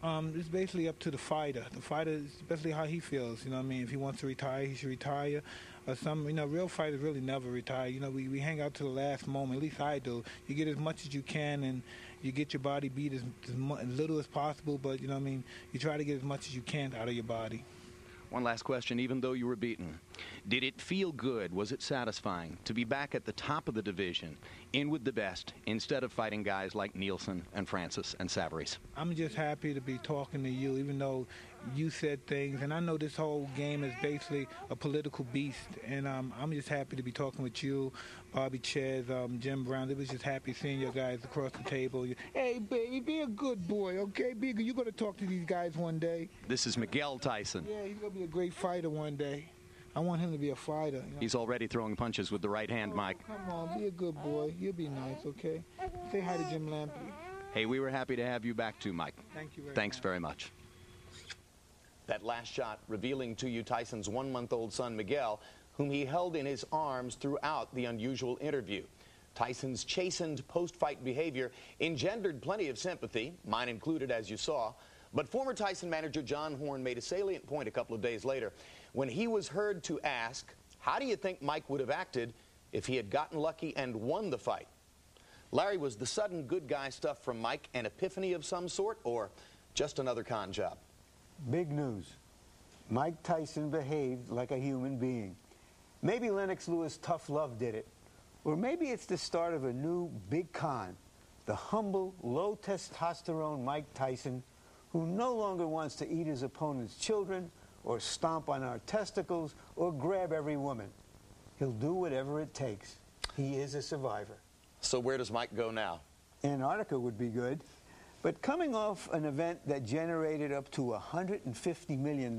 [SPEAKER 16] It's basically up to the fighter. The fighter is basically how he feels. You know what I mean? If he wants to retire, he should retire. Real fighters really never retire. You know, we hang out to the last moment. At least I do. You get as much as you can, and you get your body beat as little as possible. But, you know what I mean? You try to get as much as you can out of your body.
[SPEAKER 19] One last question. Even though you were beaten, did it feel good? Was it satisfying to be back at the top of the division, in with the best, instead of fighting guys like Nielsen and Francis and Savarese?
[SPEAKER 16] I'm just happy to be talking to you, even though you said things. And I know this whole game is basically a political beast. And I'm just happy to be talking with you, Bobby Ches, Jim Brown. It was just happy seeing you guys across the table. Hey, baby, be a good boy, okay? You're going to talk to these guys one day.
[SPEAKER 19] This is Miguel Tyson.
[SPEAKER 16] Yeah, he's going to be a great fighter one day. I want him to be a fighter. You know?
[SPEAKER 19] He's already throwing punches with the right hand, Mike.
[SPEAKER 16] Come on, be a good boy. You'll be nice, okay? Say hi to Jim Lampley.
[SPEAKER 19] Hey, we were happy to have you back too, Mike.
[SPEAKER 16] Thank you very
[SPEAKER 19] Thanks
[SPEAKER 16] much.
[SPEAKER 19] very much.
[SPEAKER 5] That last shot revealing to you Tyson's one-month-old son, Miguel, whom he held in his arms throughout the unusual interview. Tyson's chastened post-fight behavior engendered plenty of sympathy, mine included, as you saw. But former Tyson manager John Horn made a salient point a couple of days later when he was heard to ask, how do you think Mike would have acted if he had gotten lucky and won the fight? Larry, was the sudden good guy stuff from Mike an epiphany of some sort, or just another con job?
[SPEAKER 4] Big news. Mike Tyson behaved like a human being. Maybe Lennox Lewis' tough love did it. Or maybe it's the start of a new big con. The humble, low-testosterone Mike Tyson, who no longer wants to eat his opponent's children or stomp on our testicles or grab every woman. He'll do whatever it takes. He is a survivor.
[SPEAKER 5] So where does Mike go now?
[SPEAKER 4] Antarctica would be good. But coming off an event that generated up to $150 million,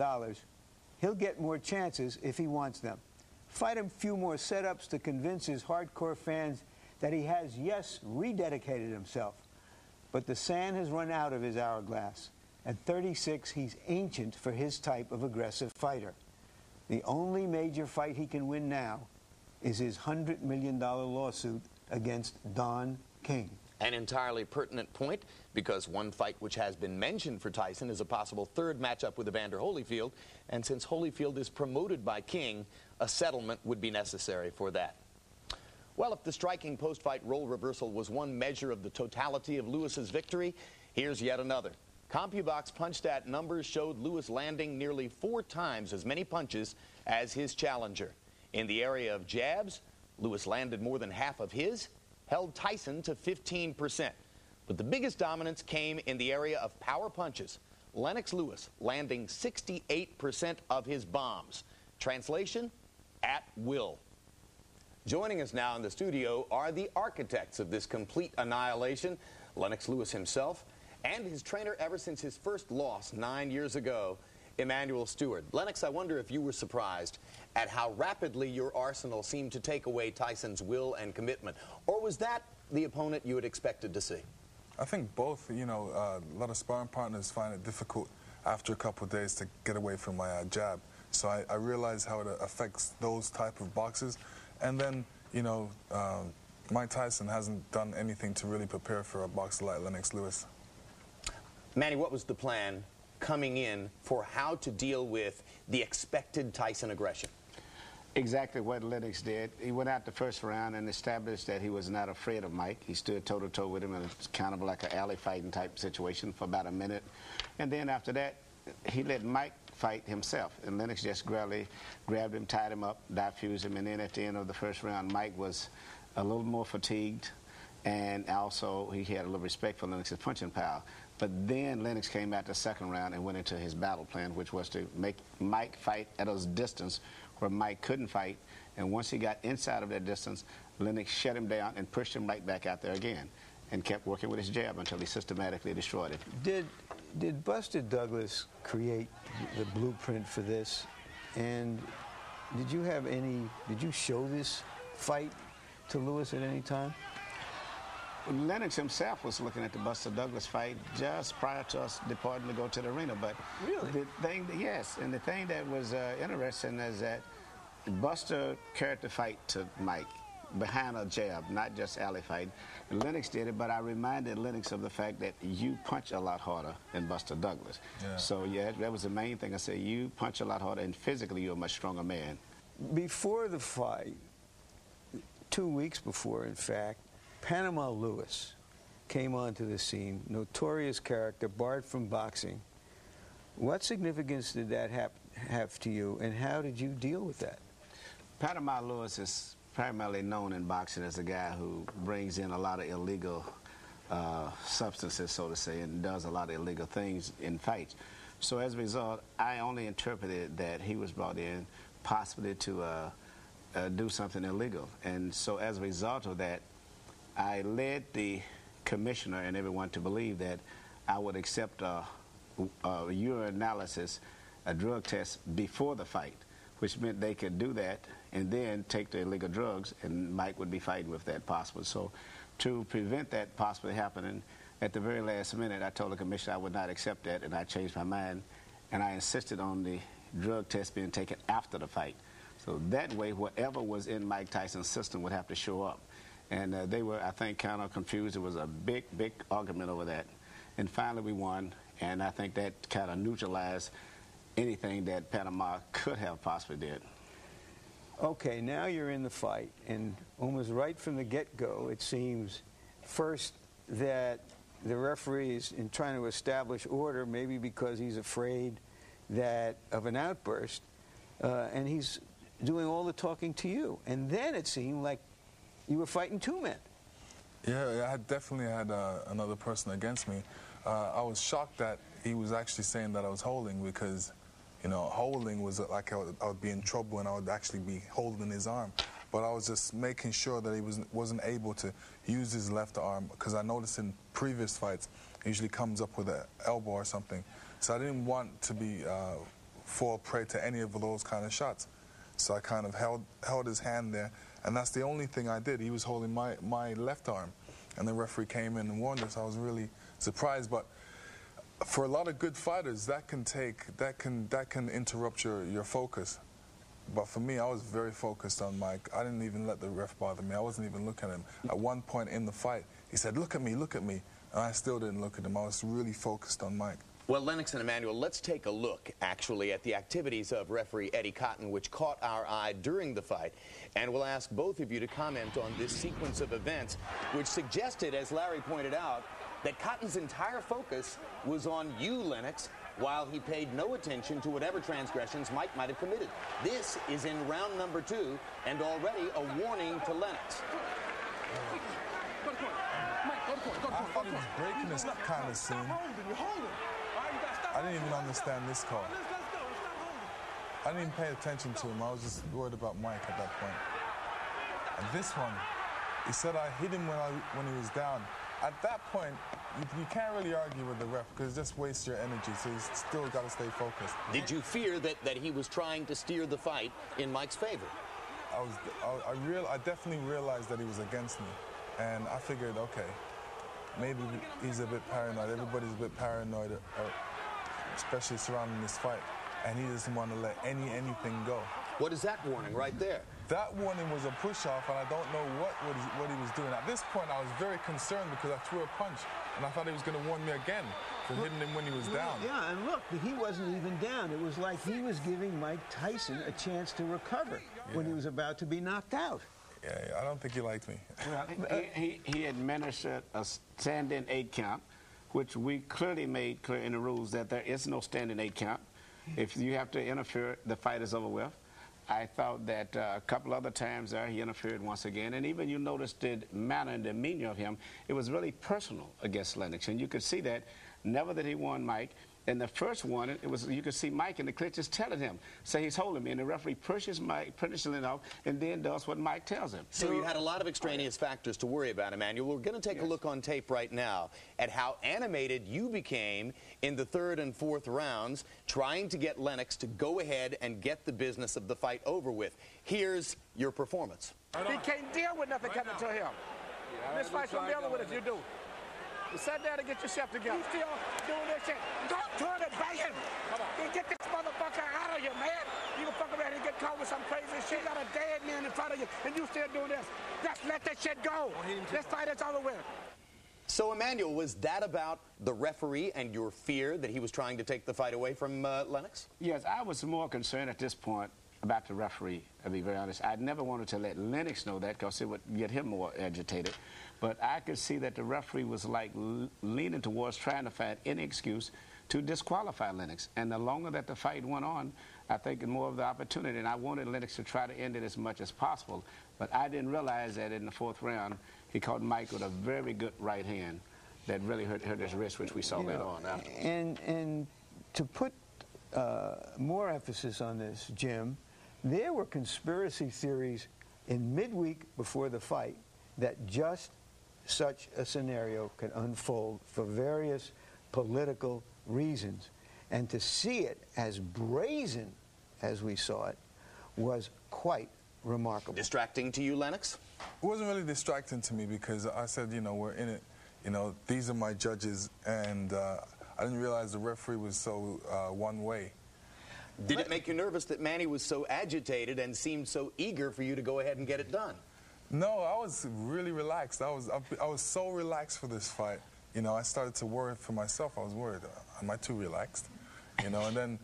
[SPEAKER 4] he'll get more chances if he wants them. Fight a few more setups to convince his hardcore fans that he has, yes, rededicated himself, but the sand has run out of his hourglass. At 36, he's ancient for his type of aggressive fighter. The only major fight he can win now is his $100 million lawsuit against Don King.
[SPEAKER 5] An entirely pertinent point, because one fight which has been mentioned for Tyson is a possible third matchup with Evander Holyfield, and since Holyfield is promoted by King, a settlement would be necessary for that. Well, if the striking post-fight role reversal was one measure of the totality of Lewis's victory, here's yet another. CompuBox PunchStat numbers showed Lewis landing nearly 4 times as many punches as his challenger. In the area of jabs, Lewis landed more than half of his, held Tyson to 15%. But the biggest dominance came in the area of power punches. Lennox Lewis landing 68% of his bombs. Translation, at will. Joining us now in the studio are the architects of this complete annihilation, Lennox Lewis himself, and his trainer ever since his first loss 9 years ago, Emanuel Stewart. Lennox, I wonder if you were surprised at how rapidly your arsenal seemed to take away Tyson's will and commitment, or was that the opponent you had expected to see?
[SPEAKER 17] I think both. You know, a lot of sparring partners find it difficult after a couple of days to get away from my jab. So I realized how it affects those type of boxers. And then, you know, Mike Tyson hasn't done anything to really prepare for a boxer like Lennox Lewis.
[SPEAKER 5] Manny, what was the plan coming in for how to deal with the expected Tyson aggression?
[SPEAKER 11] Exactly what Lennox did. He went out the first round and established that he was not afraid of Mike. He stood toe-to-toe with him, and it's kind of like an alley fighting type situation for about a minute. And then after that, he let Mike fight himself. And Lennox just grabbed him, tied him up, diffused him, and then at the end of the first round, Mike was a little more fatigued, and also he had a little respect for Lennox's punching power. But then Lennox came out the second round and went into his battle plan, which was to make Mike fight at a distance where Mike couldn't fight. And once he got inside of that distance, Lennox shut him down and pushed him right back out there again and kept working with his jab until he systematically destroyed him.
[SPEAKER 4] Did Buster Douglas create the blueprint for this? And did you show this fight to Lewis at any time?
[SPEAKER 11] Lennox himself was looking at the Buster Douglas fight just prior to us departing to go to the arena. But
[SPEAKER 4] really,
[SPEAKER 11] the thing, yes, and the thing that was interesting is that Buster carried the fight to Mike behind a jab, not just alley fight. And Lennox did it, but I reminded Lennox of the fact that you punch a lot harder than Buster Douglas. Yeah. So yeah, that was the main thing. I said, you punch a lot harder, and physically you're a much stronger man.
[SPEAKER 4] Before the fight, 2 weeks before, in fact, Panama Lewis came onto the scene, notorious character, barred from boxing. What significance did that have to you, and how did you deal with that?
[SPEAKER 11] Panama Lewis is primarily known in boxing as a guy who brings in a lot of illegal substances, so to say, and does a lot of illegal things in fights. So as a result, I only interpreted that he was brought in possibly to do something illegal. And so as a result of that, I led the commissioner and everyone to believe that I would accept a urinalysis, a drug test before the fight, which meant they could do that and then take the illegal drugs, and Mike would be fighting with that possible. So to prevent that possibly happening, at the very last minute, I told the commissioner I would not accept that, and I changed my mind, and I insisted on the drug test being taken after the fight. So that way, whatever was in Mike Tyson's system would have to show up. And they were, I think, kind of confused. There was a big, big argument over that. And finally we won, and I think that kind of neutralized anything that Panama could have possibly did.
[SPEAKER 4] Okay, now you're in the fight, and almost right from the get-go, it seems, first that the referee is in trying to establish order, maybe because he's afraid of an outburst, and he's doing all the talking to you. And then it seemed like you were fighting 2 men.
[SPEAKER 17] Yeah, I definitely had another person against me. I was shocked that he was actually saying that I was holding, because, you know, holding was like I would be in trouble and I would actually be holding his arm. But I was just making sure that he wasn't able to use his left arm, because I noticed in previous fights he usually comes up with an elbow or something. So I didn't want to be fall prey to any of those kind of shots. So I kind of held his hand there, And that's the only thing I did. He was holding my left arm, and the referee came in and warned us. I was really surprised, but for a lot of good fighters, that can interrupt your focus. But for me, I was very focused on Mike. I didn't even let the ref bother me. I wasn't even looking at him. At one point in the fight, he said, "Look at me, look at me." And I still didn't look at him. I was really focused on Mike.
[SPEAKER 5] Well, Lennox and Emmanuel, let's take a look, actually, at the activities of referee Eddie Cotton, which caught our eye during the fight. And we'll ask both of you to comment on this sequence of events, which suggested, as Larry pointed out, that Cotton's entire focus was on you, Lennox, while he paid no attention to whatever transgressions Mike might have committed. This is in round number 2, and already a warning to Lennox.
[SPEAKER 17] I thought he was breaking this kind of scene. I didn't even understand this call. I didn't even pay attention to him. I was just worried about Mike at that point. And this one, he said I hit him when he was down. At that point, you can't really argue with the ref because it just wastes your energy, so you still got to stay focused.
[SPEAKER 5] Did you fear that he was trying to steer the fight in Mike's favor?
[SPEAKER 17] I definitely realized that he was against me, and I figured, okay, maybe he's a bit paranoid. Everybody's a bit paranoid, especially surrounding this fight, and he doesn't want to let anything go.
[SPEAKER 5] What is that warning right there?
[SPEAKER 17] That warning was a push-off, and I don't know what he was doing. At this point, I was very concerned because I threw a punch, and I thought he was going to warn me again for hitting him when he was down.
[SPEAKER 4] Yeah, and look, he wasn't even down. It was like he was giving Mike Tyson a chance to recover when he was about to be knocked out.
[SPEAKER 17] Yeah, I don't think he liked me.
[SPEAKER 11] Well, he administered a stand-in 8 count, which we clearly made clear in the rules that there is no stand-in 8 count. If you have to interfere, the fight is over with. I thought that a couple other times there he interfered once again, and even you noticed the manner and demeanor of him. It was really personal against Lennox, and you could see that. Never that he won Mike. In the first one, it was you could see Mike in the clinches telling him, say he's holding me, and the referee pushes Mike, punishes him off, and then does what Mike tells him.
[SPEAKER 5] So you had a lot of extraneous factors to worry about, Emmanuel. We're going to take a look on tape right now at how animated you became in the 3rd and 4th rounds, trying to get Lennox to go ahead and get the business of the fight over with. Here's your performance.
[SPEAKER 11] He can't deal with nothing coming to him. This fight's going to be over with if you do. You sit down and get yourself together. You still doing this shit. Don't turn it, bang him. Get this motherfucker out of here, man. You can fuck around and get caught with some crazy shit. You got a dead man in front of you, and you still doing this. Just let that shit go. This fight is over with.
[SPEAKER 5] So, Emmanuel, was that about the referee and your fear that he was trying to take the fight away from Lennox?
[SPEAKER 11] Yes, I was more concerned at this point about the referee, to be very honest. I never wanted to let Lennox know that because it would get him more agitated. But I could see that the referee was like leaning towards trying to find any excuse to disqualify Lennox. And the longer that the fight went on, I think the more of the opportunity. And I wanted Lennox to try to end it as much as possible. But I didn't realize that in the 4th round, he caught Mike with a very good right hand that really hurt his wrist, which we saw later on.
[SPEAKER 4] And to put more emphasis on this, Jim, there were conspiracy theories in midweek before the fight that just such a scenario could unfold for various political reasons. And to see it as brazen as we saw it was quite remarkable.
[SPEAKER 5] Distracting to you, Lennox?
[SPEAKER 17] It wasn't really distracting to me because I said, we're in it. These are my judges, and I didn't realize the referee was so one way.
[SPEAKER 5] Did it make you nervous that Manny was so agitated and seemed so eager for you to go ahead and get it done?
[SPEAKER 17] No, I was really relaxed. I was so relaxed for this fight. I started to worry for myself. I was worried, am I too relaxed? And then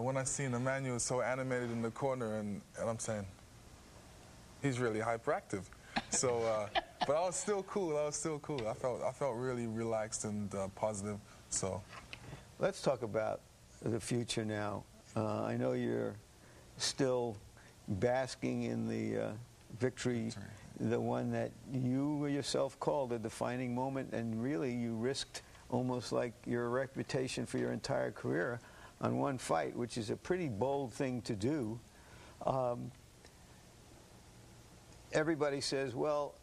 [SPEAKER 17] when I seen Emmanuel so animated in the corner, and I'm saying, he's really hyperactive. So, but I was still cool. I felt really relaxed and positive. So,
[SPEAKER 4] let's talk about the future now. I know you're still basking in the victory, the one that you yourself called a defining moment, and really you risked almost like your reputation for your entire career on one fight, which is a pretty bold thing to do. Everybody says, well,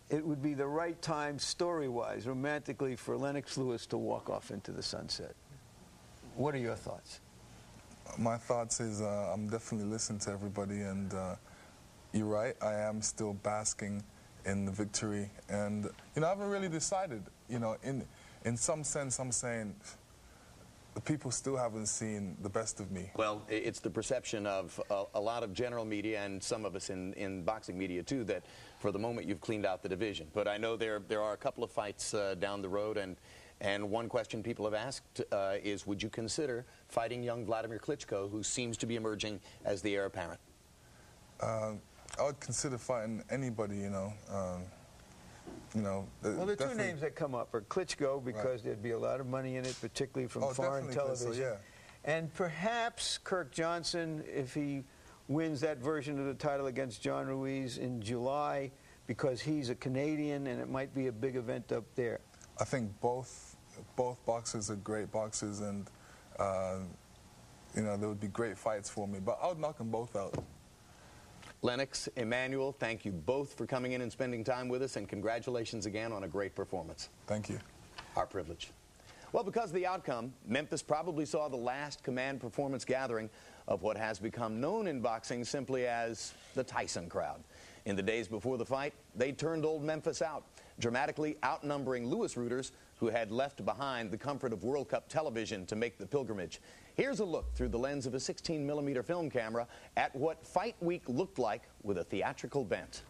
[SPEAKER 4] it would be the right time story-wise, romantically, for Lennox Lewis to walk off into the sunset. What are your thoughts?
[SPEAKER 17] My thoughts is I'm definitely listening to everybody, and you're right. I am still basking in the victory, and I haven't really decided. In some sense, I'm saying the people still haven't seen the best of me.
[SPEAKER 5] Well, it's the perception of a lot of general media and some of us in boxing media too that for the moment you've cleaned out the division. But I know there are a couple of fights down the road, and one question people have asked is, would you consider fighting young Vladimir Klitschko, who seems to be emerging as the heir apparent?
[SPEAKER 17] I would consider fighting anybody,
[SPEAKER 4] Well, the two names that come up are Klitschko, because there'd be a lot of money in it, particularly from foreign television.
[SPEAKER 17] So, yeah.
[SPEAKER 4] And perhaps Kirk Johnson, if he wins that version of the title against John Ruiz in July, because he's a Canadian and it might be a big event up there.
[SPEAKER 17] I think both boxers are great boxers, and there would be great fights for me. But I would knock them both out.
[SPEAKER 5] Lennox, Emmanuel, thank you both for coming in and spending time with us, and congratulations again on a great performance.
[SPEAKER 17] Thank you.
[SPEAKER 5] Our privilege. Well, because of the outcome, Memphis probably saw the last command performance gathering of what has become known in boxing simply as the Tyson crowd. In the days before the fight, they turned old Memphis out, dramatically outnumbering Lewis rooters who had left behind the comfort of World Cup television to make the pilgrimage. Here's a look through the lens of a 16mm film camera at what Fight Week looked like with a theatrical bent.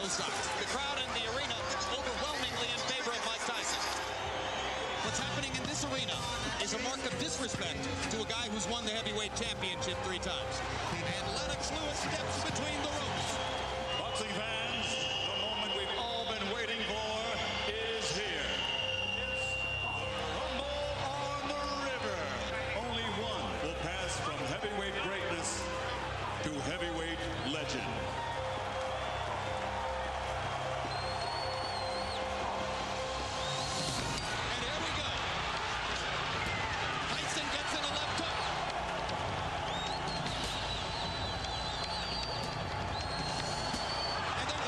[SPEAKER 2] The crowd in the arena overwhelmingly in favor of Mike Tyson. What's happening in this arena is a mark of disrespect to a guy who's won the heavyweight championship 3 times. And Lennox Lewis steps between the ropes.
[SPEAKER 10] Boxing fans, the moment we've all been waiting for is here. It's Rumble on the River. Only one will pass from heavyweight greatness to heavyweight legend.
[SPEAKER 2] And they're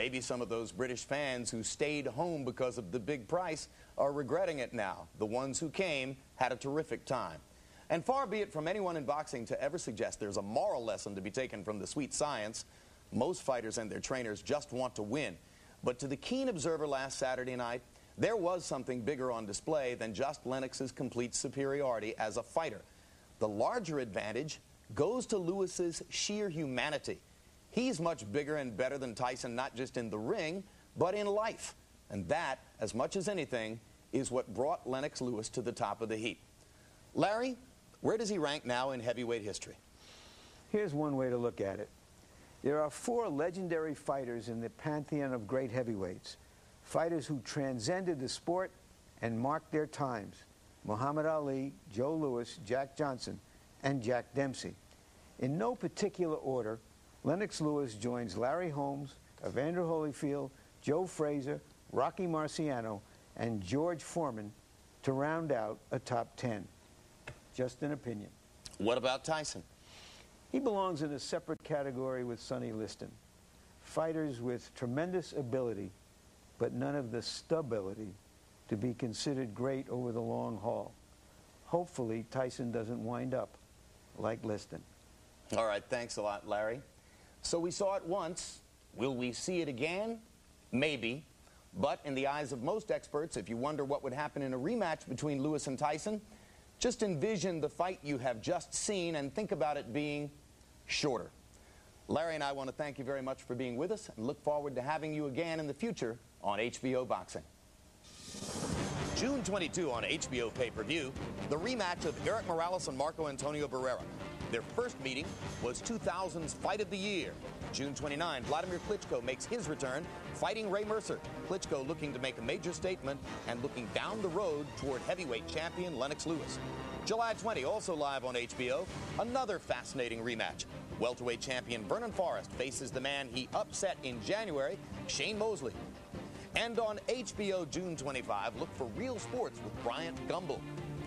[SPEAKER 5] Maybe some of those British fans who stayed home because of the big price are regretting it now. The ones who came had a terrific time. And far be it from anyone in boxing to ever suggest there's a moral lesson to be taken from the sweet science. Most fighters and their trainers just want to win. But to the keen observer last Saturday night, there was something bigger on display than just Lennox's complete superiority as a fighter. The larger advantage goes to Lewis's sheer humanity. He's much bigger and better than Tyson, not just in the ring, but in life. And that, as much as anything, is what brought Lennox Lewis to the top of the heap. Larry, where does he rank now in heavyweight history?
[SPEAKER 4] Here's one way to look at it. There are 4 legendary fighters in the pantheon of great heavyweights, fighters who transcended the sport and marked their times: Muhammad Ali, Joe Louis, Jack Johnson, and Jack Dempsey. In no particular order, Lennox Lewis joins Larry Holmes, Evander Holyfield, Joe Frazier, Rocky Marciano, and George Foreman to round out a top 10. Just an opinion.
[SPEAKER 5] What about Tyson?
[SPEAKER 4] He belongs in a separate category with Sonny Liston. Fighters with tremendous ability, but none of the stability to be considered great over the long haul. Hopefully, Tyson doesn't wind up like Liston.
[SPEAKER 5] All right, thanks a lot, Larry. So we saw it once. Will we see it again? Maybe. But in the eyes of most experts, if you wonder what would happen in a rematch between Lewis and Tyson, just envision the fight you have just seen and think about it being shorter. Larry and I want to thank you very much for being with us and look forward to having you again in the future on HBO Boxing. June 22 on HBO pay-per-view, the rematch of Eric Morales and Marco Antonio Barrera. Their first meeting was 2000's Fight of the Year. June 29, Vladimir Klitschko makes his return, fighting Ray Mercer. Klitschko looking to make a major statement and looking down the road toward heavyweight champion Lennox Lewis. July 20, also live on HBO, another fascinating rematch. Welterweight champion Vernon Forrest faces the man he upset in January, Shane Mosley. And on HBO June 25, look for Real Sports with Bryant Gumbel.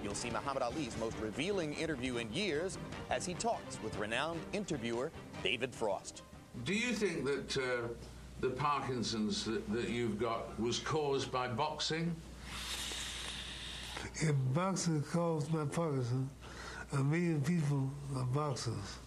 [SPEAKER 5] You'll see Muhammad Ali's most revealing interview in years as he talks with renowned interviewer David Frost.
[SPEAKER 20] Do you think that the Parkinson's that you've got was caused by boxing?
[SPEAKER 21] If boxing caused by Parkinson, 1 million people are boxers.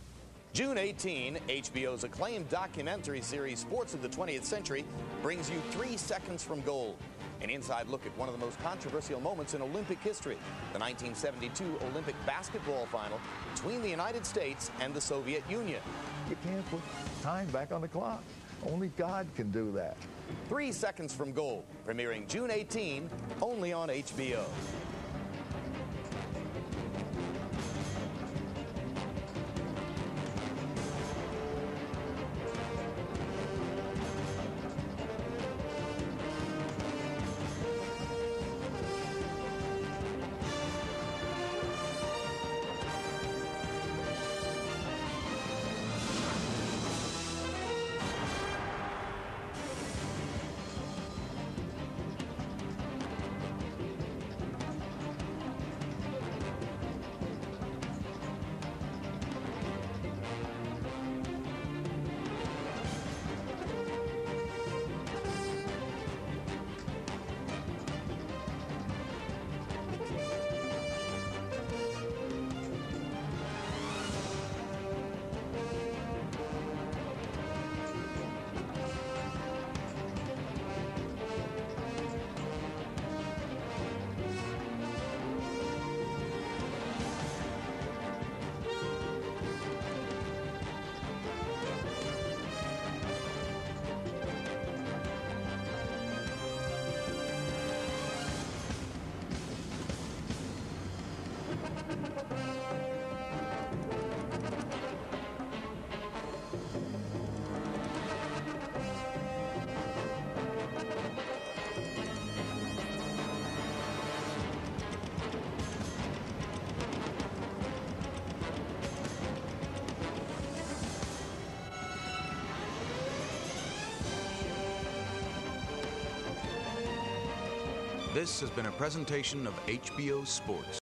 [SPEAKER 5] June 18, HBO's acclaimed documentary series Sports of the 20th Century brings you 3 Seconds from Gold. An inside look at one of the most controversial moments in Olympic history, the 1972 Olympic basketball final between the United States and the Soviet Union.
[SPEAKER 22] You can't put time back on the clock. Only God can do that.
[SPEAKER 5] 3 Seconds from Gold, premiering June 18, only on HBO.
[SPEAKER 1] This has been a presentation of HBO Sports.